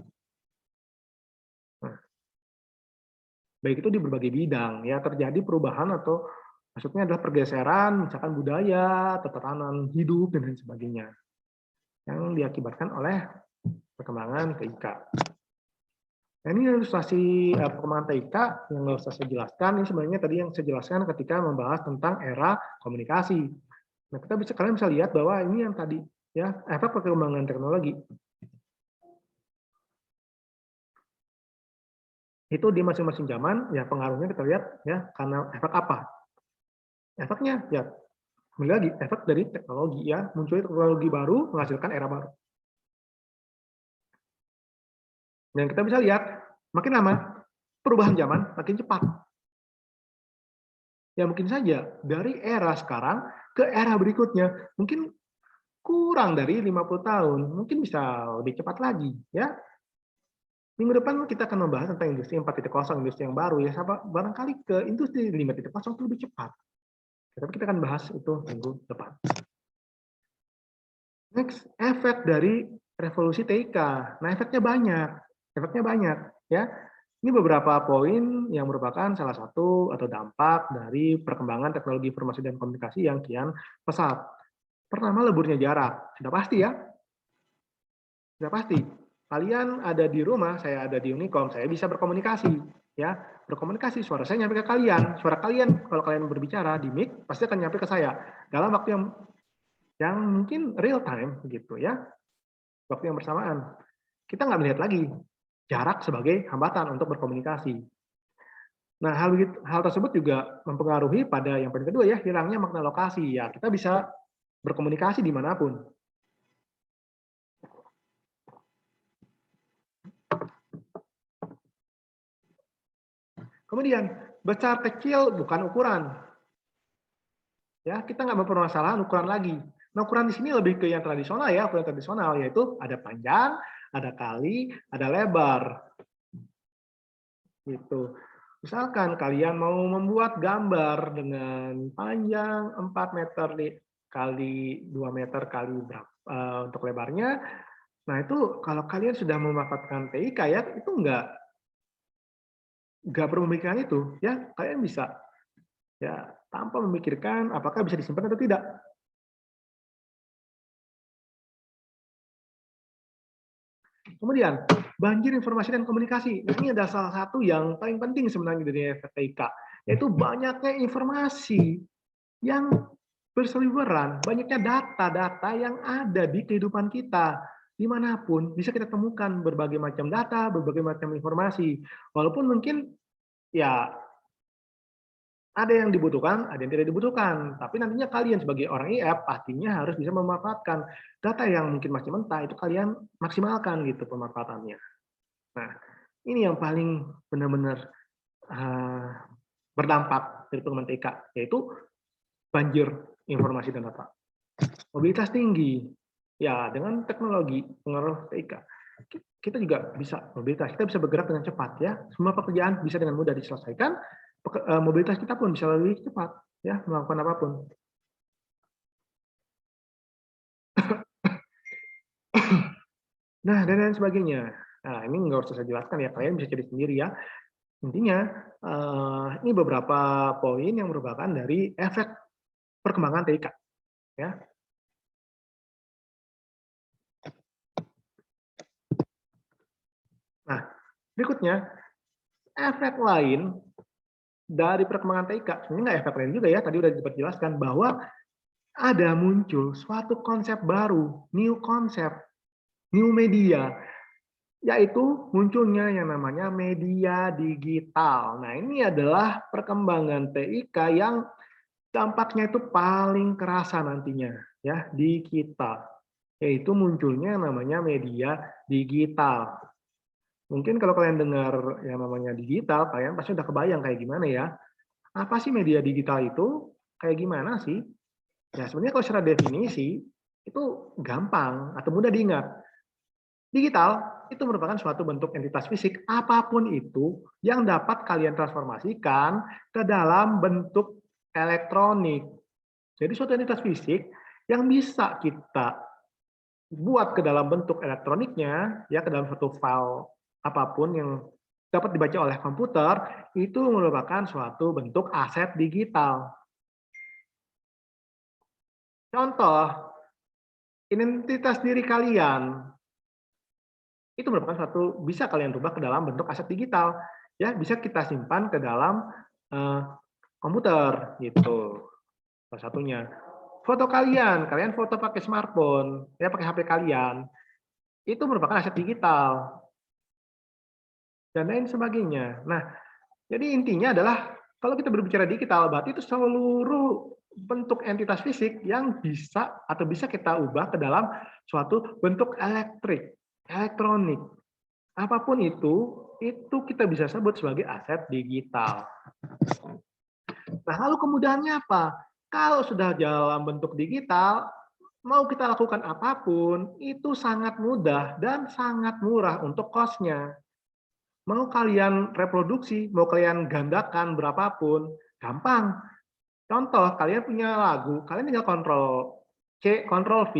Nah, baik itu di berbagai bidang, ya, terjadi perubahan atau Maksudnya adalah pergeseran, misalkan budaya, tatanan hidup, dan lain sebagainya, yang diakibatkan oleh perkembangan TIK. Nah, ini ilustrasi perkembangan TIK yang nggak usah saya jelaskan. Ini sebenarnya tadi yang saya jelaskan ketika membahas tentang era komunikasi. Nah, kalian bisa lihat bahwa ini yang tadi, ya, efek perkembangan teknologi. Itu di masing-masing zaman, ya pengaruhnya kita lihat, ya, karena efek apa? Efeknya, ya, kembali lagi, efek dari teknologi, ya, munculnya teknologi baru menghasilkan era baru. Dan kita bisa lihat, makin lama, perubahan zaman makin cepat. Ya mungkin saja, dari era sekarang ke era berikutnya, mungkin kurang dari 50 tahun, mungkin bisa lebih cepat lagi. Ya, minggu depan kita akan membahas tentang industri 4.0, industri yang baru, ya, barangkali ke industri 5.0 itu lebih cepat. Tapi kita akan bahas itu minggu depan. Next, efek dari revolusi TIK. Nah, efeknya banyak, ya. Ini beberapa poin yang merupakan salah satu atau dampak dari perkembangan teknologi informasi dan komunikasi yang kian pesat. Pertama, leburnya jarak. Sudah pasti, ya. Sudah pasti. Kalian ada di rumah, saya ada di Unicom, saya bisa berkomunikasi, ya. Berkomunikasi, suara saya nyampe ke kalian. Suara kalian, kalau kalian berbicara di mic, pasti akan nyampe ke saya. Dalam waktu yang mungkin real time, gitu, ya. Waktu yang bersamaan. Kita nggak melihat lagi jarak sebagai hambatan untuk berkomunikasi. Nah, hal tersebut juga mempengaruhi pada yang paling kedua, ya, hilangnya makna lokasi. Ya, kita bisa berkomunikasi dimanapun. Kemudian, besar kecil bukan ukuran. Ya, kita nggak mempermasalahan ukuran lagi. Nah, ukuran di sini lebih ke yang tradisional, ya, ukuran tradisional, yaitu ada panjang, ada kali, ada lebar. Gitu. Misalkan kalian mau membuat gambar dengan panjang 4 meter kali 2 meter kali berapa untuk lebarnya. Nah, itu kalau kalian sudah memanfaatkan TIK, ya, itu nggak perlu memikirkan itu, ya, kalian bisa, ya, tanpa memikirkan apakah bisa disimpan atau tidak. Kemudian, banjir informasi dan komunikasi. Nah, ini adalah salah satu yang paling penting sebenarnya dari efek TIK, yaitu banyaknya informasi yang berseliweran, banyaknya data-data yang ada di kehidupan kita. Dimanapun bisa kita temukan berbagai macam data, berbagai macam informasi. Walaupun mungkin, ya, ada yang dibutuhkan, ada yang tidak dibutuhkan. Tapi nantinya kalian sebagai orang IF pastinya harus bisa memanfaatkan data yang mungkin masih mentah, itu kalian maksimalkan gitu pemanfaatannya. Nah, ini yang paling benar-benar berdampak dari perkembangan TK, yaitu banjir informasi dan data. Mobilitas tinggi, ya, dengan teknologi pengaruh TIK, kita juga bisa mobilitas, kita bisa bergerak dengan cepat, ya. Semua pekerjaan bisa dengan mudah diselesaikan, mobilitas kita pun bisa lebih cepat, ya, melakukan apapun. Nah, dan lain sebagainya. Nah, ini nggak usah saya jelaskan, ya, kalian bisa cari sendiri, ya. Intinya, ini beberapa poin yang merupakan dari efek perkembangan TIK, ya. Nah, berikutnya, efek lain dari perkembangan TIK, sebenarnya nggak efek lain juga, ya, tadi udah dijelaskan bahwa ada muncul suatu konsep baru, new konsep, new media, yaitu munculnya yang namanya media digital. Nah, ini adalah perkembangan TIK yang dampaknya itu paling kerasa nantinya, ya, di kita, yaitu munculnya yang namanya media digital. Mungkin kalau kalian dengar yang namanya digital, kalian pasti udah kebayang kayak gimana, ya. Apa sih media digital itu? Kayak gimana sih? Ya, sebenarnya kalau secara definisi, itu gampang atau mudah diingat. Digital itu merupakan suatu bentuk entitas fisik, apapun itu, yang dapat kalian transformasikan ke dalam bentuk elektronik. Jadi suatu entitas fisik yang bisa kita buat ke dalam bentuk elektroniknya, ya, ke dalam suatu file apapun yang dapat dibaca oleh komputer, itu merupakan suatu bentuk aset digital. Contoh, identitas diri kalian itu merupakan suatu bisa kalian rubah ke dalam bentuk aset digital. Ya, bisa kita simpan ke dalam komputer gitu. Salah satunya. Foto kalian, kalian foto pakai smartphone, ya pakai HP kalian, itu merupakan aset digital dan lain sebagainya. Nah, jadi intinya adalah kalau kita berbicara digital, berarti itu seluruh bentuk entitas fisik yang bisa atau bisa kita ubah ke dalam suatu bentuk elektronik. Apapun itu kita bisa sebut sebagai aset digital. Nah, lalu kemudahannya apa? Kalau sudah dalam bentuk digital, mau kita lakukan apapun, itu sangat mudah dan sangat murah untuk cost-nya. Mau kalian reproduksi, mau kalian gandakan berapapun, gampang. Contoh, kalian punya lagu, kalian tinggal Ctrl C, Ctrl V,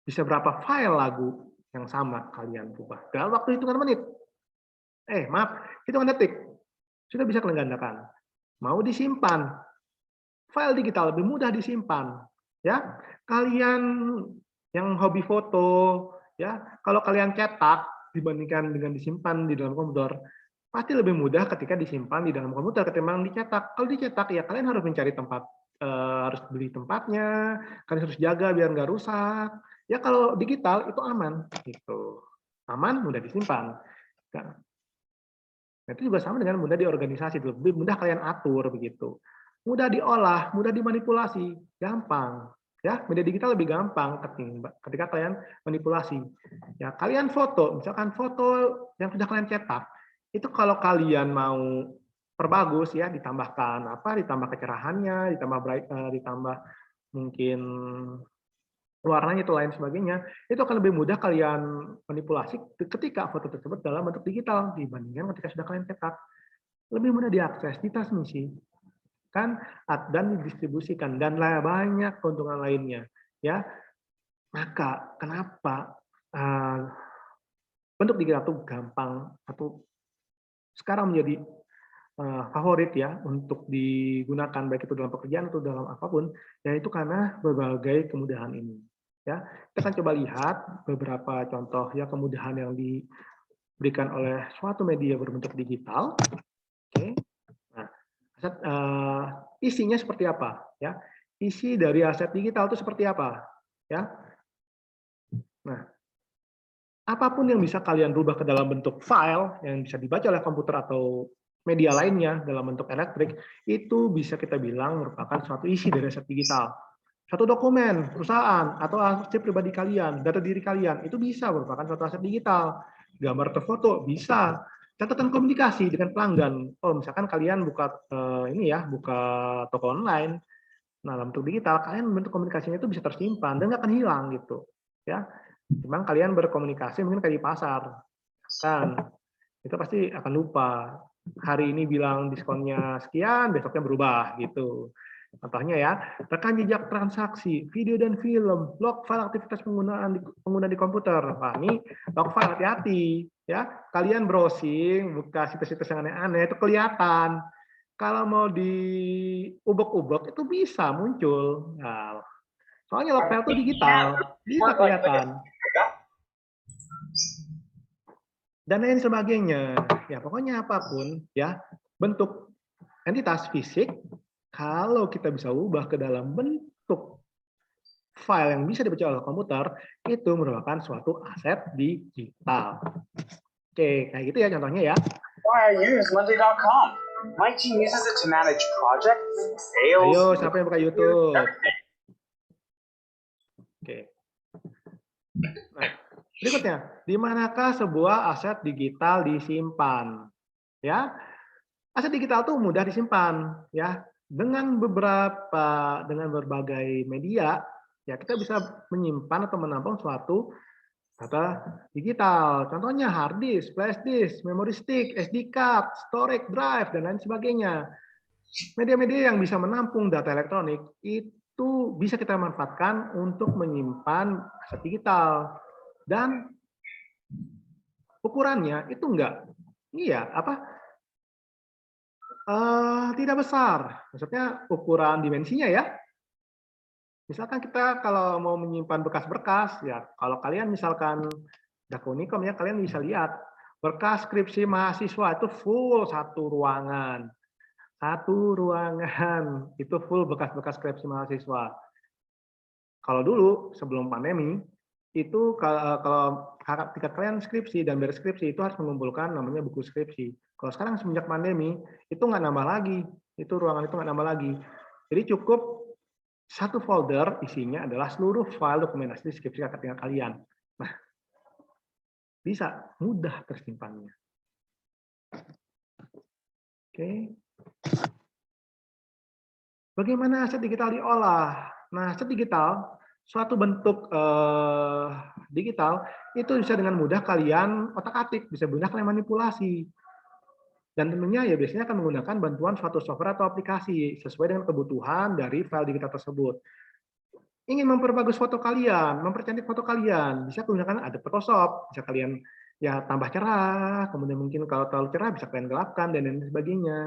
bisa berapa file lagu yang sama kalian ubah. Dalam waktu hitungan menit. Maaf, hitungan detik. Sudah bisa kalian gandakan. Mau disimpan, file digital lebih mudah disimpan. Ya, kalian yang hobi foto, ya, kalau kalian cetak dibandingkan dengan disimpan di dalam komputer, pasti lebih mudah ketika disimpan di dalam komputer ketimbang dicetak. Kalau dicetak ya kalian harus mencari tempat, harus beli tempatnya, kalian harus jaga biar nggak rusak. Ya kalau digital itu aman, gitu. Aman, mudah disimpan. Nah, itu juga sama dengan mudah diorganisasi, lebih mudah kalian atur begitu. Mudah diolah, mudah dimanipulasi, gampang. Ya, media digital lebih gampang ketika kalian manipulasi. Ya, kalian foto, misalkan foto yang sudah kalian cetak, itu kalau kalian mau perbagus ya, ditambahkan apa? Ditambah kecerahannya, ditambah mungkin warnanya itu lain sebagainya, itu akan lebih mudah kalian manipulasi ketika foto tersebut dalam bentuk digital dibandingkan ketika sudah kalian cetak. Lebih mudah diakses, ditransmisi, kan, dan didistribusikan dan banyak keuntungan lainnya. Ya, maka kenapa bentuk digital itu gampang atau sekarang menjadi favorit ya untuk digunakan baik itu dalam pekerjaan atau dalam apapun, yaitu karena berbagai kemudahan ini. Ya, kita akan coba lihat beberapa contoh ya kemudahan yang diberikan oleh suatu media berbentuk digital. Oke, nah, isinya seperti apa? Ya, isi dari aset digital itu seperti apa? Ya, nah, apapun yang bisa kalian rubah ke dalam bentuk file yang bisa dibaca oleh komputer atau media lainnya dalam bentuk elektrik, itu bisa kita bilang merupakan suatu isi dari aset digital. Satu dokumen perusahaan atau arsip pribadi kalian, data diri kalian, itu bisa merupakan suatu aset digital. Gambar atau foto bisa. Catatan komunikasi dengan pelanggan. Oh, misalkan kalian buka buka toko online, nah dalam bentuk digital, kalian bentuk komunikasinya itu bisa tersimpan dan nggak akan hilang gitu. Ya, memang kalian berkomunikasi mungkin kayak di pasar, kan itu pasti akan lupa. Hari ini bilang diskonnya sekian, besoknya berubah gitu. Contohnya ya, rekam jejak transaksi, video dan film, log file aktivitas pengguna di komputer. Wah, ini log file hati-hati ya. Kalian browsing, buka situs-situs yang aneh-aneh itu kelihatan. Kalau mau diubek-ubek itu bisa muncul. Nah, soalnya log file itu digital, bisa kelihatan. Dan lain sebagainya. Ya, pokoknya apapun ya, bentuk entitas fisik kalau kita bisa ubah ke dalam bentuk file yang bisa dibaca oleh komputer, itu merupakan suatu aset digital. Oke, kayak gitu ya contohnya ya. Why I use Monday.com. My team uses it to manage projects, sales. Ayo, siapa yang buka YouTube? Oke. Nah, berikutnya, di manakah sebuah aset digital disimpan? Ya, aset digital itu mudah disimpan, ya. Dengan berbagai media, ya kita bisa menyimpan atau menampung suatu data digital. Contohnya hard disk, flash disk, memory stick, SD card, storage drive, dan lain sebagainya. Media-media yang bisa menampung data elektronik itu bisa kita manfaatkan untuk menyimpan aset digital. Dan ukurannya itu tidak besar. Maksudnya ukuran dimensinya ya. Misalkan kita kalau mau menyimpan bekas-berkas, ya kalau kalian misalkan Dakunikom ya, kalian bisa lihat berkas skripsi mahasiswa itu full satu ruangan. Satu ruangan itu full bekas-bekas skripsi mahasiswa. Kalau dulu sebelum pandemi itu kalau ketika kalian skripsi dan beres skripsi itu harus mengumpulkan namanya buku skripsi. Kalau sekarang semenjak pandemi itu nggak nambah lagi, itu ruangan itu nggak nambah lagi. Jadi cukup satu folder isinya adalah seluruh file dokumentasi skripsi kakak tingkat kalian. Nah, bisa mudah tersimpannya. Oke. Bagaimana aset digital diolah? Nah, aset digital, suatu bentuk digital, itu bisa dengan mudah kalian otak-atik, bisa mudah kalian manipulasi. Dan tentunya ya biasanya akan menggunakan bantuan suatu software atau aplikasi, sesuai dengan kebutuhan dari file digital tersebut. Ingin memperbagus foto kalian, mempercantik foto kalian, bisa menggunakan Adobe Photoshop, bisa kalian ya tambah cerah, kemudian mungkin kalau terlalu cerah bisa kalian gelapkan, dan lain sebagainya.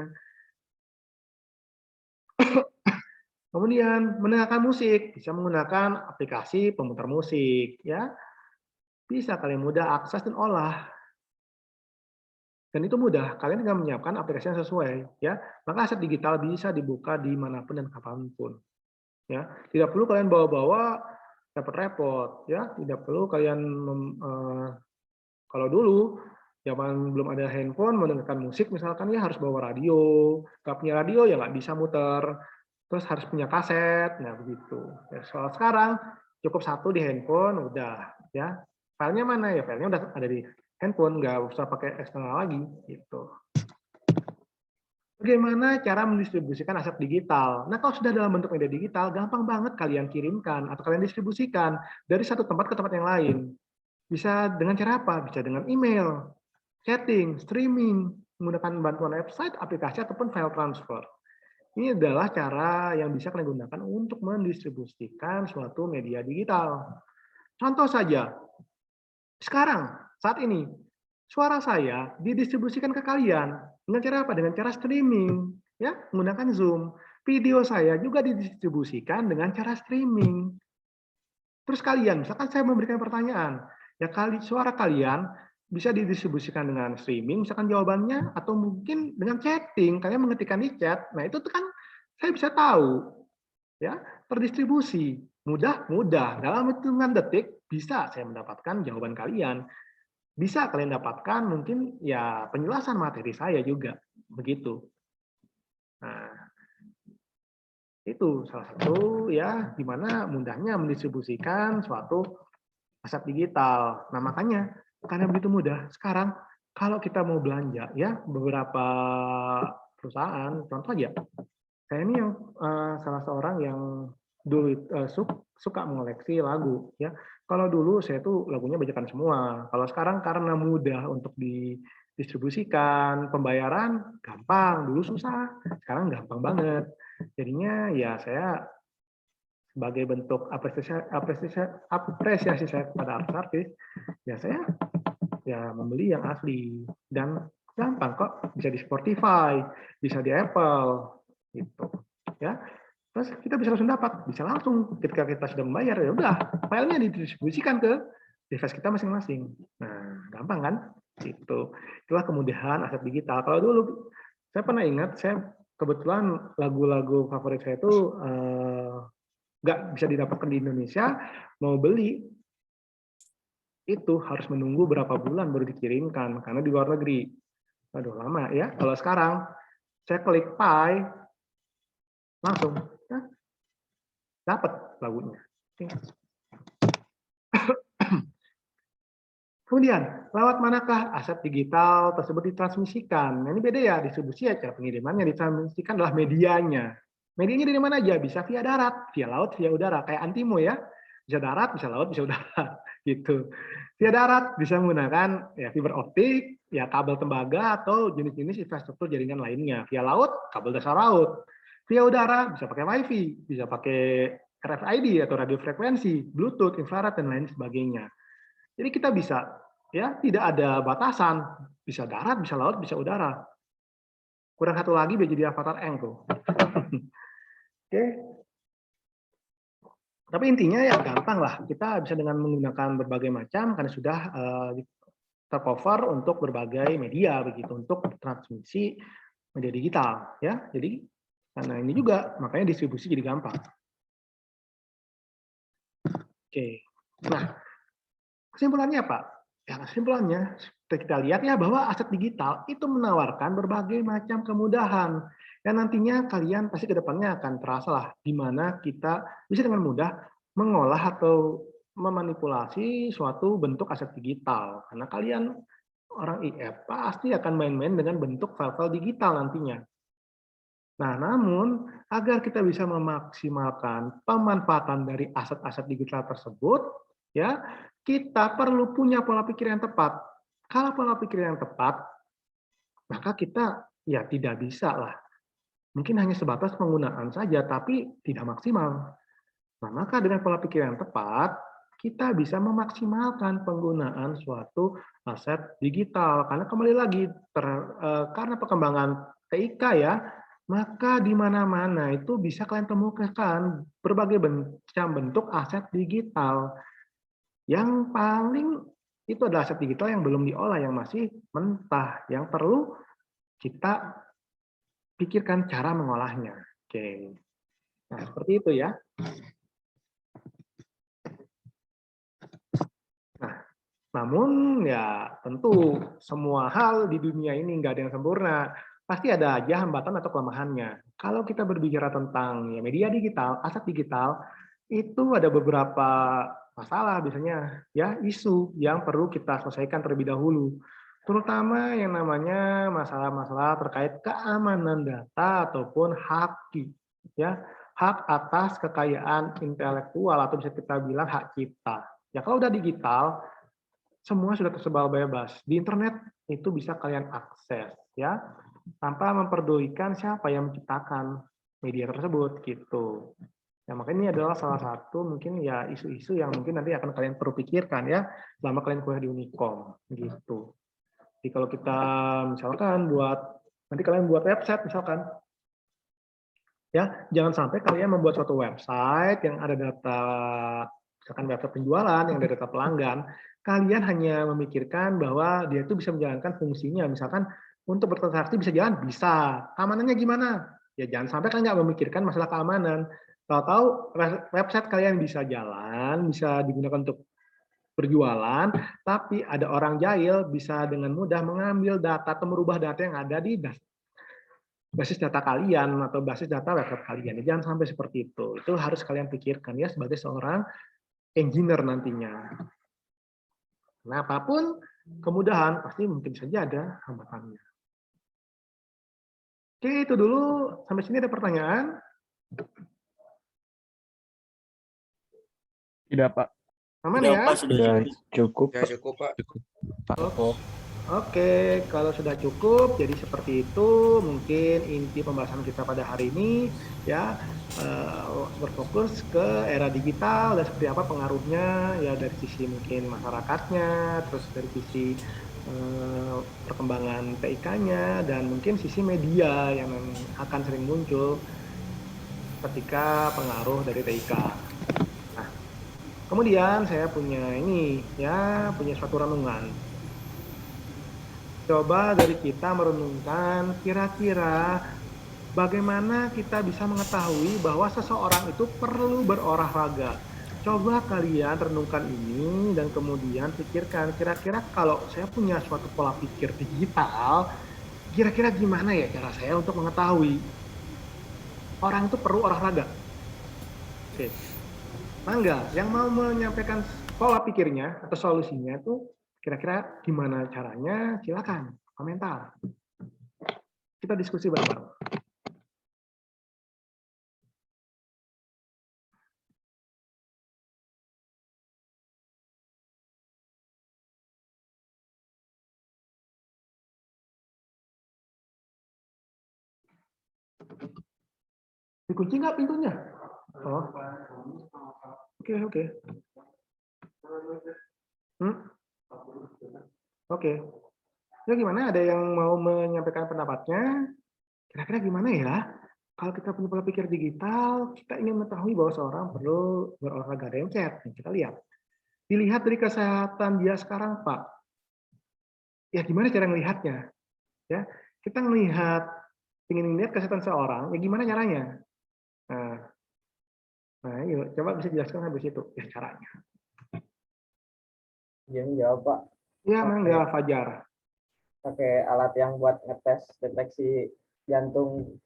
Kemudian mendengarkan musik, bisa menggunakan aplikasi pemutar musik, ya. Bisa kalian mudah akses dan olah. Dan itu mudah, kalian tinggal menyiapkan aplikasi yang sesuai, ya. Maka aset digital bisa dibuka dimanapun dan kapanpun, ya. Tidak perlu kalian bawa-bawa repot-repot, ya. Tidak perlu kalian kalau dulu zaman belum ada handphone, mendengarkan musik misalkan ya harus bawa radio, nggak punya radio ya nggak bisa muter. Terus harus punya kaset, nah begitu. Ya, soal sekarang cukup satu di handphone, udah ya. Filenya mana ya? Filenya udah ada di handphone, nggak usah pakai eksternal lagi, gitu. Bagaimana cara mendistribusikan aset digital? Nah, kalau sudah dalam bentuk media digital, gampang banget kalian kirimkan atau kalian distribusikan dari satu tempat ke tempat yang lain. Bisa dengan cara apa? Bisa dengan email, chatting, streaming, menggunakan bantuan website, aplikasi, ataupun file transfer. Ini adalah cara yang bisa kalian gunakan untuk mendistribusikan suatu media digital. Contoh saja, sekarang, saat ini, suara saya didistribusikan ke kalian. Dengan cara apa? Dengan cara streaming, ya, menggunakan Zoom. Video saya juga didistribusikan dengan cara streaming. Terus kalian, misalkan saya memberikan pertanyaan, ya suara kalian bisa didistribusikan dengan streaming, misalkan jawabannya, atau mungkin dengan chatting, kalian mengetikkan di chat. Nah, itu tuh kan saya bisa tahu, ya, terdistribusi. Mudah. Dalam hitungan detik bisa saya mendapatkan jawaban kalian. Bisa kalian dapatkan mungkin ya penjelasan materi saya juga. Begitu. Nah, itu salah satu ya gimana mudahnya mendistribusikan suatu aset digital. Nah, makanya karena begitu mudah, sekarang kalau kita mau belanja ya beberapa perusahaan, contoh aja, saya ini yang salah seorang yang dulu suka mengoleksi lagu ya. Kalau dulu saya tuh lagunya bajakan semua. Kalau sekarang karena mudah untuk didistribusikan, pembayaran gampang, dulu susah, sekarang gampang banget. Jadinya ya saya sebagai bentuk apresiasi saya kepada artis, ya saya ya membeli yang asli dan gampang kok, bisa di Spotify, bisa di Apple gitu ya. Terus kita bisa langsung dapat, bisa langsung ketika kita sudah membayar ya udah filenya didistribusikan ke device kita masing-masing. Nah, gampang kan? Itu itulah kemudahan aset digital. Kalau dulu saya pernah ingat, saya kebetulan lagu-lagu favorit saya itu nggak bisa didapatkan di Indonesia, mau beli itu harus menunggu berapa bulan baru dikirimkan karena di luar negeri. Aduh lama ya. Kalau sekarang saya klik Pay langsung ya, dapat lagunya. Kemudian, lewat manakah aset digital tersebut ditransmisikan? Nah, ini beda ya, distribusi ya, cara pengirimannya, ditransmisikan adalah medianya. Medianya dari mana aja? Bisa via darat, via laut, via udara. Kayak Antimo ya, bisa darat, bisa laut, bisa udara. Gitu. Via darat bisa menggunakan ya fiber optik, ya kabel tembaga, atau jenis-jenis infrastruktur jaringan lainnya. Via laut, kabel dasar laut. Via udara, bisa pakai wifi, bisa pakai RFID atau radio frekuensi, Bluetooth, infrared, dan lain sebagainya. Jadi kita bisa, ya tidak ada batasan, bisa darat, bisa laut, bisa udara. Kurang satu lagi biar jadi avatar Eng tuh. Oke. Tapi intinya ya gampang lah, kita bisa dengan menggunakan berbagai macam karena sudah tercover untuk berbagai media begitu untuk transmisi media digital ya. Jadi karena ini juga makanya distribusi jadi gampang. Oke. Nah, kesimpulannya apa? Ya, kesimpulannya kita lihat ya bahwa aset digital itu menawarkan berbagai macam kemudahan. Dan nantinya kalian pasti ke depannya akan terasa lah di mana kita bisa dengan mudah mengolah atau memanipulasi suatu bentuk aset digital. Karena kalian orang IF pasti akan main-main dengan bentuk file-file digital nantinya. Nah, namun agar kita bisa memaksimalkan pemanfaatan dari aset-aset digital tersebut, ya, kita perlu punya pola pikir yang tepat. Kalau pola pikir yang tepat, maka kita ya tidak bisa lah. Mungkin hanya sebatas penggunaan saja, tapi tidak maksimal. Nah, maka dengan pola pikir yang tepat, kita bisa memaksimalkan penggunaan suatu aset digital. Karena kembali lagi, karena perkembangan TIK ya, maka di mana-mana itu bisa kalian temukan berbagai macam bentuk aset digital. Yang paling itu adalah aset digital yang belum diolah, yang masih mentah, yang perlu kita pikirkan cara mengolahnya. Oke. Nah, seperti itu ya. Nah, namun ya tentu semua hal di dunia ini nggak ada yang sempurna. Pasti ada aja hambatan atau kelemahannya. Kalau kita berbicara tentang ya, media digital, aset digital, itu ada beberapa masalah biasanya ya isu yang perlu kita selesaikan terlebih dahulu. Terutama yang namanya masalah-masalah terkait keamanan data ataupun hak ya, hak atas kekayaan intelektual atau bisa kita bilang hak cipta. Ya kalau udah digital, semua sudah tersebar bebas. Di internet itu bisa kalian akses ya, tanpa memperdulikan siapa yang menciptakan media tersebut gitu. Ya, makanya ini adalah salah satu mungkin ya isu-isu yang mungkin nanti akan kalian perlu pikirkan ya selama kalian kuliah di Unicom gitu. Jadi kalau kita misalkan nanti kalian buat website misalkan, ya jangan sampai kalian membuat suatu website yang ada data misalkan website penjualan yang ada data pelanggan, kalian hanya memikirkan bahwa dia itu bisa menjalankan fungsinya, misalkan untuk bertransaksi bisa jalan, bisa. Keamanannya gimana? Ya jangan sampai kalian nggak memikirkan masalah keamanan. Tahu-tahu website kalian bisa jalan, bisa digunakan untuk berjualan, tapi ada orang jahil bisa dengan mudah mengambil data atau merubah data yang ada di basis data kalian atau basis data website kalian. Jangan sampai seperti itu. Itu harus kalian pikirkan ya sebagai seorang engineer nantinya. Nah, apapun kemudahan pasti mungkin saja ada hambatannya. Oke, itu dulu. Sampai sini ada pertanyaan? Tidak, Pak. Aman Sudah, ya? Pak, sudah Cukup, sudah Pak. cukup, Pak. Cukup. Oke, kalau sudah cukup, jadi seperti itu mungkin inti pembahasan kita pada hari ini ya, berfokus ke era digital dan seperti apa pengaruhnya ya dari sisi mungkin masyarakatnya, terus dari sisi perkembangan TIK-nya dan mungkin sisi media yang akan sering muncul ketika pengaruh dari TIK. Nah, kemudian saya punya ini ya, punya suatu renungan. Coba dari kita merenungkan kira-kira bagaimana kita bisa mengetahui bahwa seseorang itu perlu berolahraga. Coba kalian renungkan ini dan kemudian pikirkan kira-kira kalau saya punya suatu pola pikir digital, kira-kira gimana ya cara saya untuk mengetahui orang itu perlu olahraga. Oke. Mangga, yang mau menyampaikan pola pikirnya atau solusinya itu kira-kira gimana caranya? Silakan komentar. Kita diskusi bareng-bareng. Dikunci nggak pintunya? Oh, oke. Oke. Ya gimana? Ada yang mau menyampaikan pendapatnya? Kira-kira gimana ya? Kalau kita punya pola pikir digital, kita ingin mengetahui bahwa seorang perlu berolahraga dengset. Kita lihat. Dilihat dari kesehatan dia sekarang, Pak. Ya gimana cara melihatnya? Ya, kita melihat, ingin melihat kesehatan seorang, ya gimana caranya? Nah, yuk, coba bisa jelaskan habis itu ya caranya. Dia jawab Pak, Ya, memang Oke. nggak Fajar. pakai alat yang buat ngetes deteksi jantung.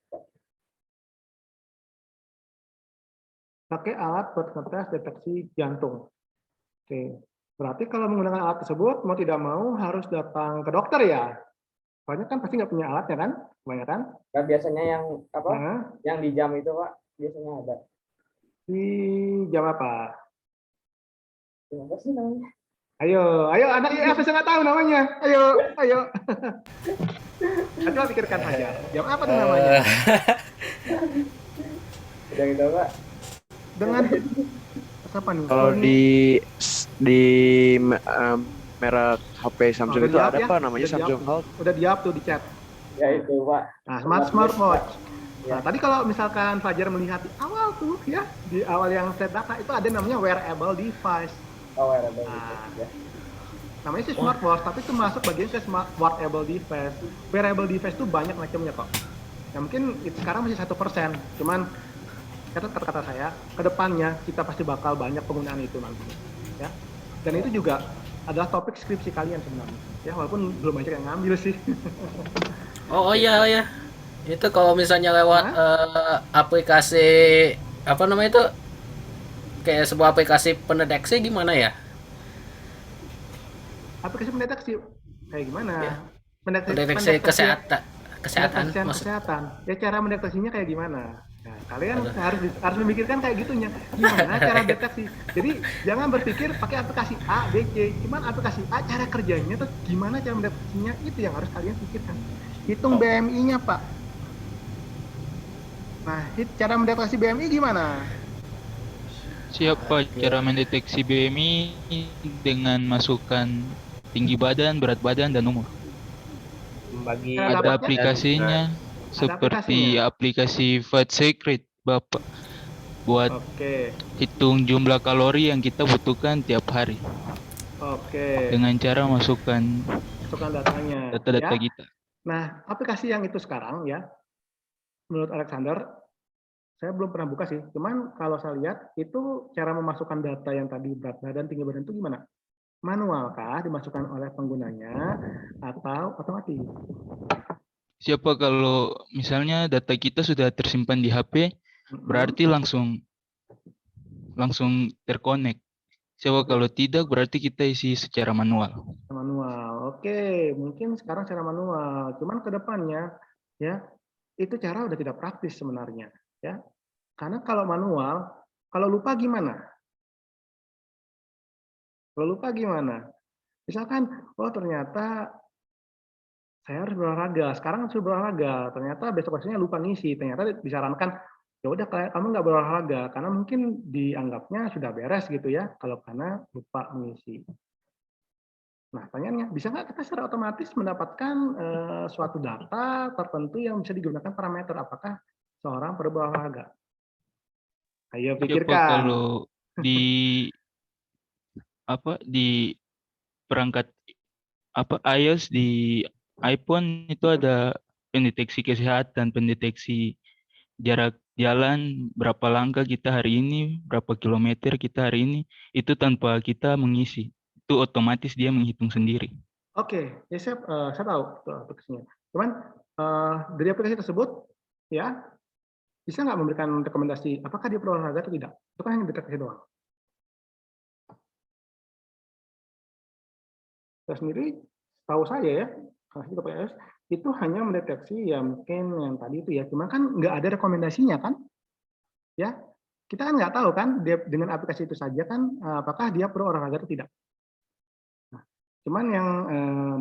Pakai alat buat ngetes deteksi jantung. Oke. Berarti kalau menggunakan alat tersebut, mau tidak mau harus datang ke dokter ya? Soalnya kan pasti nggak punya alatnya kan? Kebanyakan. Kan biasanya yang apa? Nah, Yang di jam itu Pak, biasanya ada. di jam apa? Apa sih namanya? Ayo, anak IF saya nggak tahu namanya. Ayo. Coba pikirkan saja. Jam apa tuh namanya? Udah gitu Pak. Dengan apa nih? Kalau Ini di merek HP Samsung udah itu di-up ada ya? apa namanya Udah di-up Samsung tuh. Health? Udah di-up tuh di chat. Ya itu Pak. Nah, smartwatch. Ya. Nah, tadi kalau misalkan Fajar melihat di awal tuh ya, di awal yang set data itu ada namanya wearable device. Oh, wearable Nah. gitu. Ya. Namanya sih smartwatch, tapi itu masuk bagian ke wearable device. Wearable device itu banyak macamnya kok. Ya mungkin sekarang masih 1%, cuman kata saya, kedepannya kita pasti bakal banyak penggunaan itu nanti. Ya. Dan itu juga adalah topik skripsi kalian sebenarnya. Ya, walaupun belum banyak yang ngambil sih. Oh iya. Itu kalau misalnya lewat aplikasi apa namanya itu kayak sebuah aplikasi pendeteksi gimana ya? Aplikasi pendeteksi kayak gimana? Ya. Pendeteksi kesehatan Pendeteksian maksud. kesehatan. Ya cara mendeteksinya kayak gimana? Nah, kalian harus memikirkan kayak gitunya. Gimana cara deteksi? Jadi jangan berpikir pakai aplikasi A, B, C. Cuman aplikasi A cara kerjanya tuh gimana cara mendeteksinya itu yang harus kalian pikirkan. Hitung BMI-nya, Pak. Nah, cara mendeteksi BMI gimana? Siapa cara mendeteksi BMI dengan masukkan tinggi badan, berat badan, dan umur? Bagi Cara Ada dapatnya? aplikasinya, seperti aplikasi Fat Secret, Bapak. Buat Oke. hitung jumlah kalori yang kita butuhkan tiap hari. Oke. Dengan cara masukkan datanya. data-data Ya. kita. Nah, aplikasi yang itu sekarang ya, menurut Alexander, saya belum pernah buka sih. Cuman kalau saya lihat itu cara memasukkan data yang tadi berat badan, tinggi badan itu gimana? Manual kah dimasukkan oleh penggunanya atau otomatis? Siapa kalau misalnya data kita sudah tersimpan di HP, berarti langsung terkonek. Siapa kalau tidak berarti kita isi secara manual. Manual. Oke, mungkin sekarang secara manual. Cuman ke depannya ya, itu cara udah tidak praktis sebenarnya, ya. Karena kalau manual, kalau lupa gimana? Kalau lupa gimana? Misalkan, oh ternyata saya harus berolahraga. Sekarang harus berolahraga. Ternyata besok-besoknya lupa ngisi. Ternyata disarankan, ya udah kamu nggak berolahraga karena mungkin dianggapnya sudah beres gitu ya. Kalau karena lupa mengisi. Nah, pertanyaannya, bisa nggak kita secara otomatis mendapatkan suatu data tertentu yang bisa digunakan parameter apakah seorang perlu berolahraga? Ayo Siapa pikirkan. kalau di perangkat iOS di iPhone itu ada pendeteksi kesehatan, pendeteksi jarak jalan, berapa langkah kita hari ini, berapa kilometer kita hari ini, itu tanpa kita mengisi. Itu otomatis dia menghitung sendiri. Oke, ya saya tahu aplikasinya. Cuman dari aplikasi tersebut, ya bisa nggak memberikan rekomendasi apakah dia perlu olahraga atau tidak? Itu kan hanya deteksi doang. Saya sendiri, tahu saya ya, kasih TPS itu hanya mendeteksi ya mungkin yang tadi itu ya, cuma kan nggak ada rekomendasinya kan, ya kita kan nggak tahu kan dia, dengan aplikasi itu saja kan apakah dia perlu olahraga atau tidak. Nah, cuman yang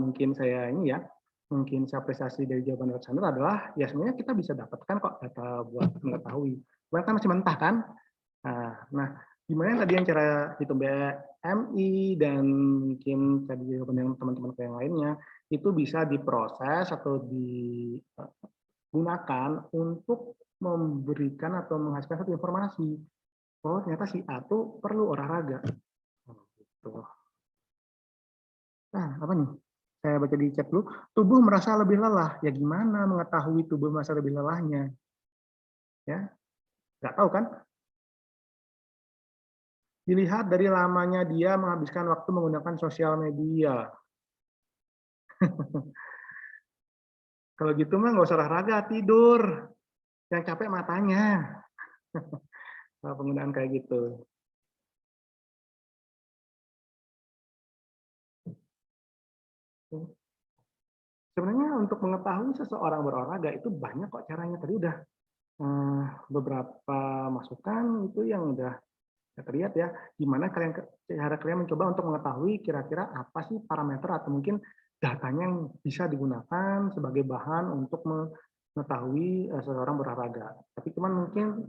mungkin saya ini ya, mungkin saya apresiasi dari jawaban Alexander adalah ya sebenarnya kita bisa dapatkan kok data buat mengetahui, cuman kan masih mentah kan. Nah, gimana yang tadi yang cara hitung BMI dan mungkin tadi jawaban yang teman-teman yang lainnya itu bisa diproses atau digunakan untuk memberikan atau menghasilkan satu informasi. Oh, ternyata si A tuh perlu olahraga. Gitu. Nah, apa nih? Saya baca di chat dulu. Tubuh merasa lebih lelah. Ya gimana mengetahui tubuh merasa lebih lelahnya? Ya, nggak tahu kan? Dilihat dari lamanya dia menghabiskan waktu menggunakan sosial media. Kalau gitu mah nggak usah olahraga, tidur. Yang capek matanya. Kalau penggunaan kayak gitu. Sebenarnya untuk mengetahui seseorang berolahraga itu banyak kok caranya. Tadi udah beberapa masukan itu yang udah terlihat ya. Gimana cara kalian mencoba untuk mengetahui kira-kira apa sih parameter atau mungkin datanya yang bisa digunakan sebagai bahan untuk mengetahui seseorang berolahraga. Tapi cuman mungkin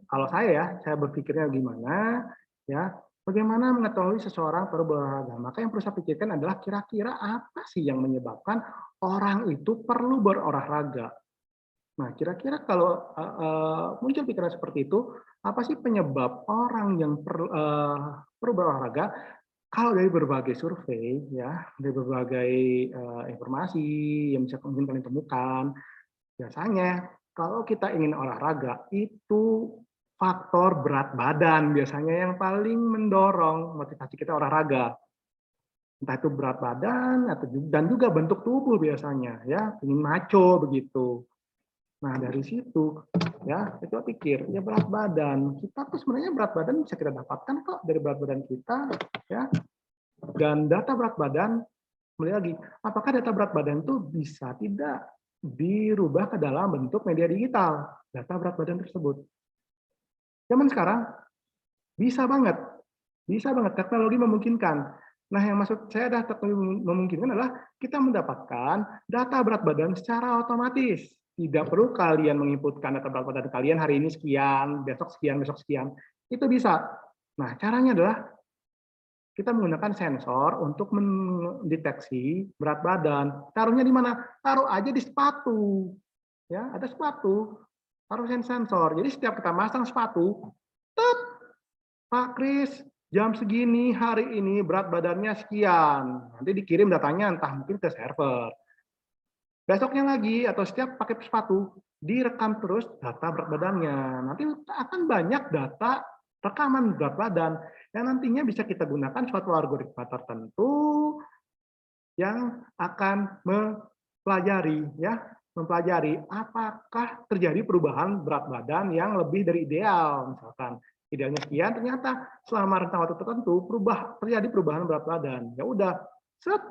kalau saya berpikirnya gimana ya. Bagaimana mengetahui seseorang perlu berolahraga? Maka yang perlu saya pikirkan adalah kira-kira apa sih yang menyebabkan orang itu perlu berolahraga. Nah, kira-kira kalau muncul pikiran seperti itu, apa sih penyebab orang yang perlu berolahraga? Kalau dari berbagai survei, ya, dari berbagai informasi yang bisa mungkin kalian temukan, biasanya kalau kita ingin olahraga itu faktor berat badan biasanya yang paling mendorong motivasi kita olahraga. Entah itu berat badan atau dan juga bentuk tubuh biasanya, ya, ingin maco begitu. Nah, dari situ ya, kita pikir ya berat badan. Kita tuh sebenarnya berat badan bisa kita dapatkan kok dari berat badan kita, ya. Dan data berat badan, kembali lagi, apakah data berat badan itu bisa tidak dirubah ke dalam bentuk media digital, data berat badan tersebut. Zaman sekarang bisa banget teknologi memungkinkan. Nah, yang maksud saya adalah teknologi memungkinkan adalah kita mendapatkan data berat badan secara otomatis. Tidak perlu kalian menginputkan data berat badan kalian hari ini sekian, besok sekian, besok sekian. Itu bisa. Nah, caranya adalah kita menggunakan sensor untuk mendeteksi berat badan. Taruhnya di mana? Taruh aja di sepatu. Ya, ada sepatu. Taruh sensor. Jadi setiap kita masang sepatu, tet, Pak Kris, jam segini hari ini berat badannya sekian. Nanti dikirim datanya entah mungkin ke server. Besoknya lagi atau setiap pakai sepatu direkam terus data berat badannya. Nanti akan banyak data rekaman berat badan yang nantinya bisa kita gunakan suatu algoritma tertentu yang akan mempelajari apakah terjadi perubahan berat badan yang lebih dari ideal. Misalkan idealnya sekian, ternyata selama rentang waktu tertentu terjadi perubahan berat badan. Ya udah, set,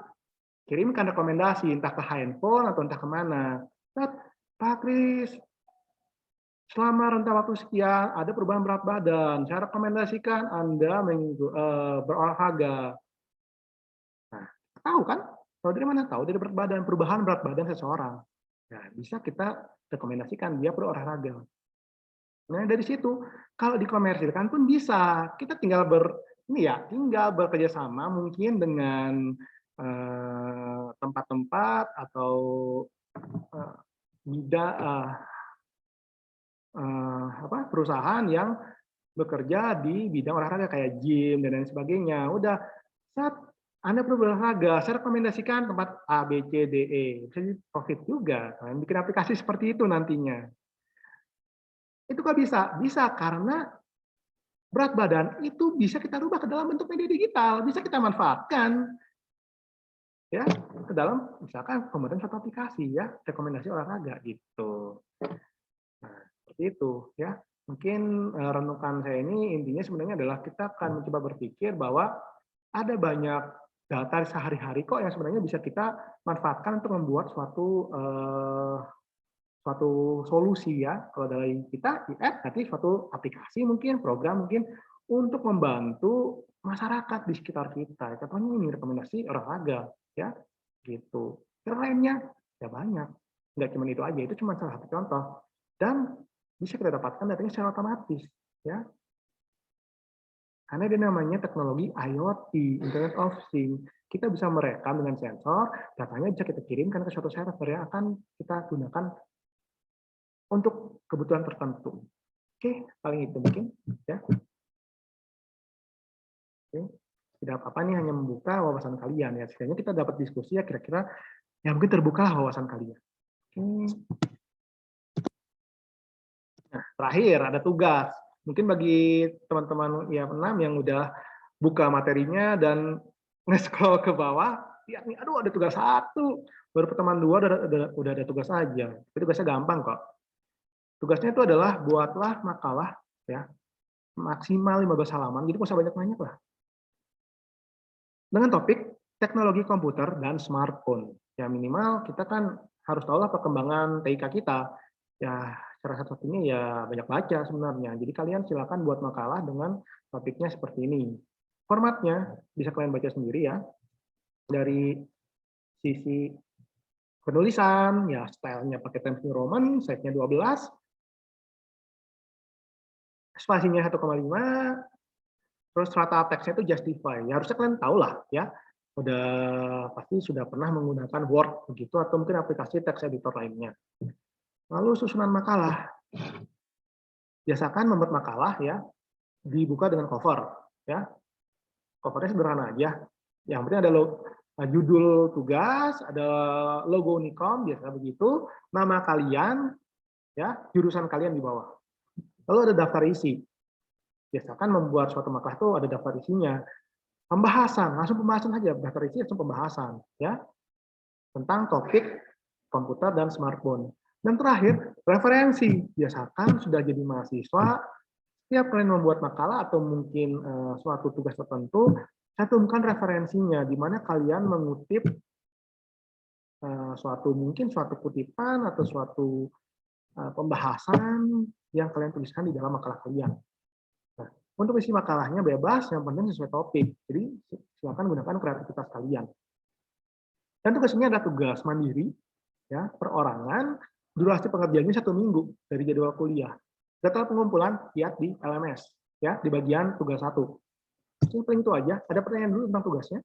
kirimkan rekomendasi entah ke handphone atau entah kemana. Set, Pak Kris, selama rentang waktu sekian ada perubahan berat badan. Saya rekomendasikan Anda berolahraga. Nah, tahu kan? Tahu dari mana? Tahu dari berat badan, perubahan berat badan seseorang. Nah, bisa kita rekomendasikan dia perlu olahraga. Nah, dari situ kalau dikomersilkan pun bisa. Kita tinggal bekerja sama mungkin dengan tempat-tempat atau perusahaan yang bekerja di bidang olahraga kayak gym dan lain sebagainya. Udah, saat Anda perlu berolahraga, saya rekomendasikan tempat A, B, C, D, E. Bisa profit juga. Kalian bikin aplikasi seperti itu nantinya. Itu kok bisa? Bisa karena berat badan itu bisa kita rubah ke dalam bentuk media digital, bisa kita manfaatkan ya ke dalam misalkan pembuatan suatu aplikasi ya, rekomendasi olahraga gitu. Nah, seperti itu ya. Mungkin renungan saya ini intinya sebenarnya adalah kita akan mencoba berpikir bahwa ada banyak data sehari-hari kok yang sebenarnya bisa kita manfaatkan untuk membuat suatu solusi ya. Kalau dari kita di app nanti suatu aplikasi mungkin program mungkin untuk membantu masyarakat di sekitar kita. Contohnya ini rekomendasi olahraga ya gitu. Yang lainnya ya banyak. Nggak cuma itu aja, itu cuma salah satu contoh. Dan bisa kita dapatkan datanya secara otomatis ya. Karena dia namanya teknologi IoT, Internet of Things. Kita bisa merekam dengan sensor, datanya bisa kita kirimkan ke suatu server yang akan kita gunakan untuk kebutuhan tertentu. Oke, paling itu mungkin ya. Oke, tidak apa-apa nih hanya membuka wawasan kalian ya. Setidaknya kita dapat diskusi ya kira-kira ya mungkin terbuka wawasan kalian. Oke. Nah, terakhir ada tugas. Mungkin bagi teman-teman IAP 6 yang udah buka materinya dan nge-scroll ke bawah, ya nih, aduh ada tugas 1, baru pertemuan 2 udah ada tugas aja. Itu tugasnya gampang kok. Tugasnya itu adalah buatlah makalah ya maksimal 15 halaman, jadi nggak usah banyak-banyak lah. Dengan topik teknologi komputer dan smartphone. Ya minimal kita kan harus tahu lah perkembangan TIK kita. Ya salah satunya ya banyak baca sebenarnya. Jadi kalian silakan buat makalah dengan topiknya seperti ini. Formatnya bisa kalian baca sendiri ya. Dari sisi penulisan, ya stylenya pakai Times New Roman, size-nya 12, spasinya 1,5, terus rata teksnya itu justify. Ya harusnya kalian tahu lah ya. Pasti sudah pernah menggunakan Word begitu atau mungkin aplikasi text editor lainnya. Lalu susunan makalah. Biasakan membuat makalah ya dibuka dengan cover ya. Covernya sederhana aja. Yang penting ada judul tugas, ada logo Unicom biasanya begitu, nama kalian ya, jurusan kalian di bawah. Lalu ada daftar isi. Biasakan membuat suatu makalah itu ada daftar isinya. Pembahasan, langsung pembahasan saja, daftar isi langsung pembahasan ya. Tentang topik komputer dan smartphone. Dan terakhir, referensi. Biasakan sudah jadi mahasiswa, setiap kalian membuat makalah atau mungkin suatu tugas tertentu, cantumkan referensinya, di mana kalian mengutip mungkin suatu kutipan atau suatu pembahasan yang kalian tuliskan di dalam makalah kalian. Nah, untuk isi makalahnya bebas, yang penting sesuai topik. Jadi silakan gunakan kreativitas kalian. Dan tugas ini adalah tugas mandiri, ya, perorangan. Durasi pengerjaannya 1 minggu dari jadwal kuliah. Data pengumpulan lihat di LMS, ya, di bagian tugas 1. Simpel itu aja. Ada pertanyaan dulu tentang tugasnya?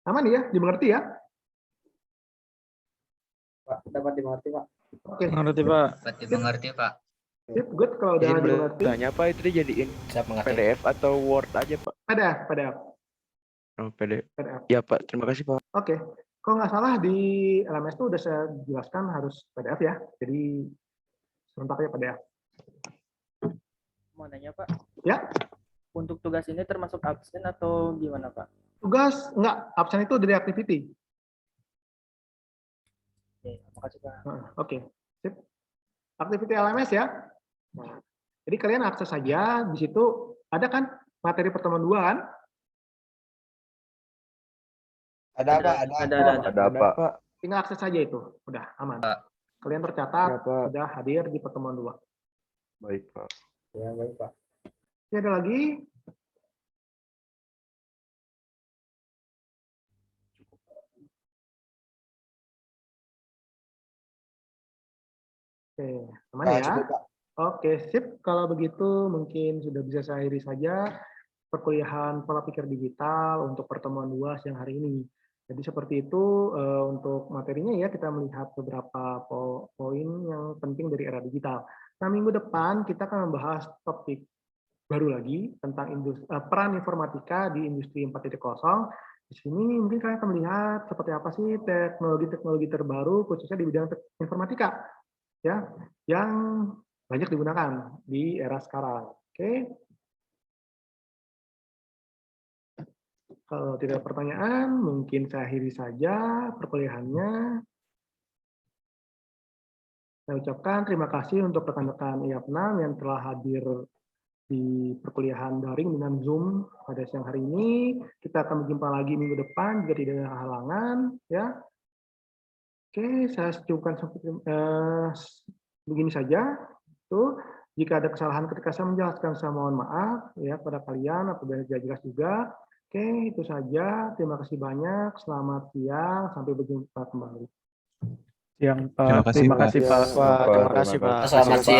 Aman ya? Dimengerti ya? Pak, dapat dimengerti, Pak. Oke. Mengerti, Pak. Dapat dimengerti, Pak. Sip, good. Kalau udah Izin dimengerti. bertanya Pak, itu dijadiin Siap mengerti. PDF atau Word aja Pak? PDF. Oh, PDF. PDF. Ya Pak, terima kasih Pak. Oke. Kalau nggak salah di LMS itu udah saya jelaskan harus PDF ya. Jadi serentak aja PDF. Mau nanya, Pak. Ya. Untuk tugas ini termasuk absen atau gimana, Pak? Tugas enggak, absen itu dari activity. Oke, makasih, Pak. Oke. Sip. Activity LMS ya. Nah, jadi kalian akses saja di situ ada kan materi pertemuan 2 kan? Ada, Pak. Ada Pak. Tinggal akses saja itu. Udah aman. Kalian tercatat Ya, Pak. sudah hadir di pertemuan 2. Baik Pak. Ya, baik, Pak. Oke, ada lagi? Oke, aman ya? Oke, sip. Kalau begitu mungkin sudah bisa saya akhiri saja perkuliahan pola pikir digital untuk pertemuan 2 siang hari ini. Jadi seperti itu untuk materinya ya, kita melihat beberapa poin yang penting dari era digital. Nah, minggu depan kita akan membahas topik baru lagi tentang peran informatika di industri 4.0. Di sini mungkin kalian akan melihat seperti apa sih teknologi-teknologi terbaru khususnya di bidang informatika ya, yang banyak digunakan di era sekarang. Oke. Kalau tidak ada pertanyaan, mungkin saya akhiri saja perkuliahannya. Saya ucapkan terima kasih untuk rekan-rekan IAP 6 yang telah hadir di perkuliahan daring dengan Zoom pada siang hari ini. Kita akan berjumpa lagi minggu depan jika tidak ada halangan. Ya. Oke, saya cukupkan begini saja. Tuh, jika ada kesalahan ketika saya menjelaskan, saya mohon maaf ya pada kalian apabila tidak jelas juga. Oke, itu saja. Terima kasih banyak. Selamat siang. Sampai berjumpa kembali. Yang Terima kasih, terima Pak. kasih, Pak. Terima kasih, Pak. Terima kasih, Pak. Selamat siang.